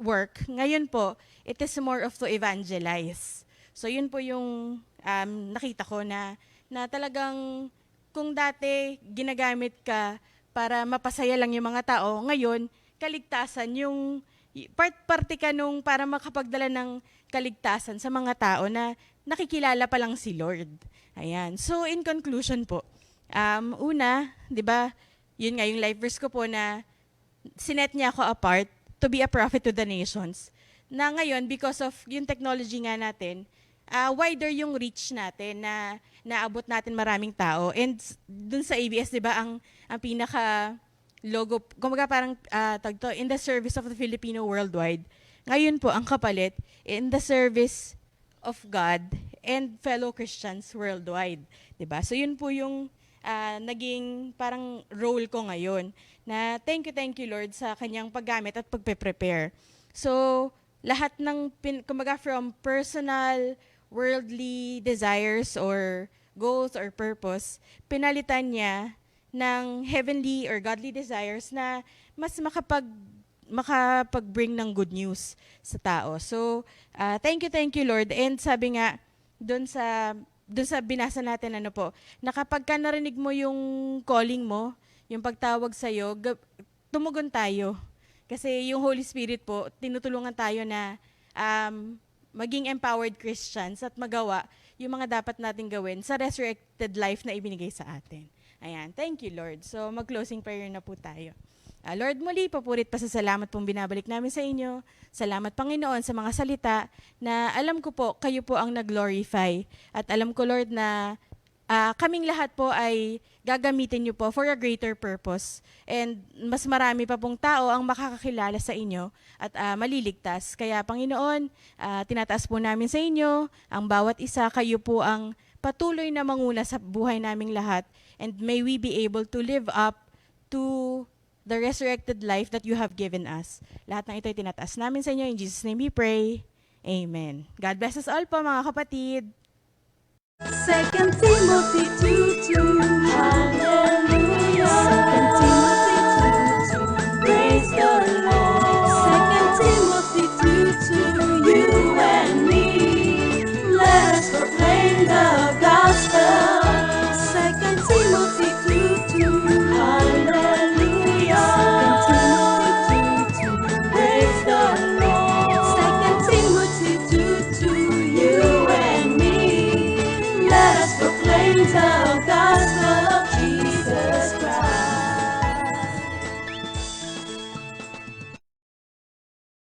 work, ngayon po, it is more of to evangelize. So yun po yung nakita ko na talagang kung dati ginagamit ka para mapasaya lang yung mga tao, ngayon, kaligtasan yung parte ka nung para makapagdala ng kaligtasan sa mga tao na nakikilala pa lang si Lord. Ayan. So in conclusion po, una, di ba, yun nga yung life verse ko po na sinet niya ako apart to be a prophet to the nations. Na ngayon, because of yung technology nga natin, wider yung reach natin na naabot natin maraming tao. And dun sa ABS, di ba, ang pinaka logo, kumbaga parang in the service of the Filipino worldwide. Ngayon po, ang kapalit, in the service of God and fellow Christians worldwide. 'Di ba? So yun po yung naging parang role ko ngayon na thank you Lord sa kanyang paggamit at pagpe-prepare. So lahat ng kumbaga from personal worldly desires or goals or purpose, pinalitan niya ng heavenly or godly desires na mas makapag-bring ng good news sa tao. So, thank you Lord. And sabi nga, doon sa binasa natin, na kapag ka narinig mo yung calling mo, yung pagtawag sa'yo, tumugon tayo. Kasi yung Holy Spirit po, tinutulungan tayo na maging empowered Christians at magawa yung mga dapat nating gawin sa resurrected life na ibinigay sa atin. Ayan, thank you Lord. So, mag-closing prayer na po tayo. Lord, muli, papurit pa sa salamat pong binabalik namin sa inyo. Salamat, Panginoon, sa mga salita na alam ko po, kayo po ang nag-glorify. At alam ko, Lord, na kaming lahat po ay gagamitin niyo po for a greater purpose. And mas marami pa pong tao ang makakakilala sa inyo at maliligtas. Kaya, Panginoon, tinataas po namin sa inyo ang bawat isa. Kayo po ang patuloy na manguna sa buhay naming lahat. And may we be able to live up to the resurrected life that you have given us. Lahat ng ito ay tinataas namin sa inyo. In Jesus' name we pray. Amen. God bless us all po, mga kapatid. 2 Timothy 2:2. Hallelujah.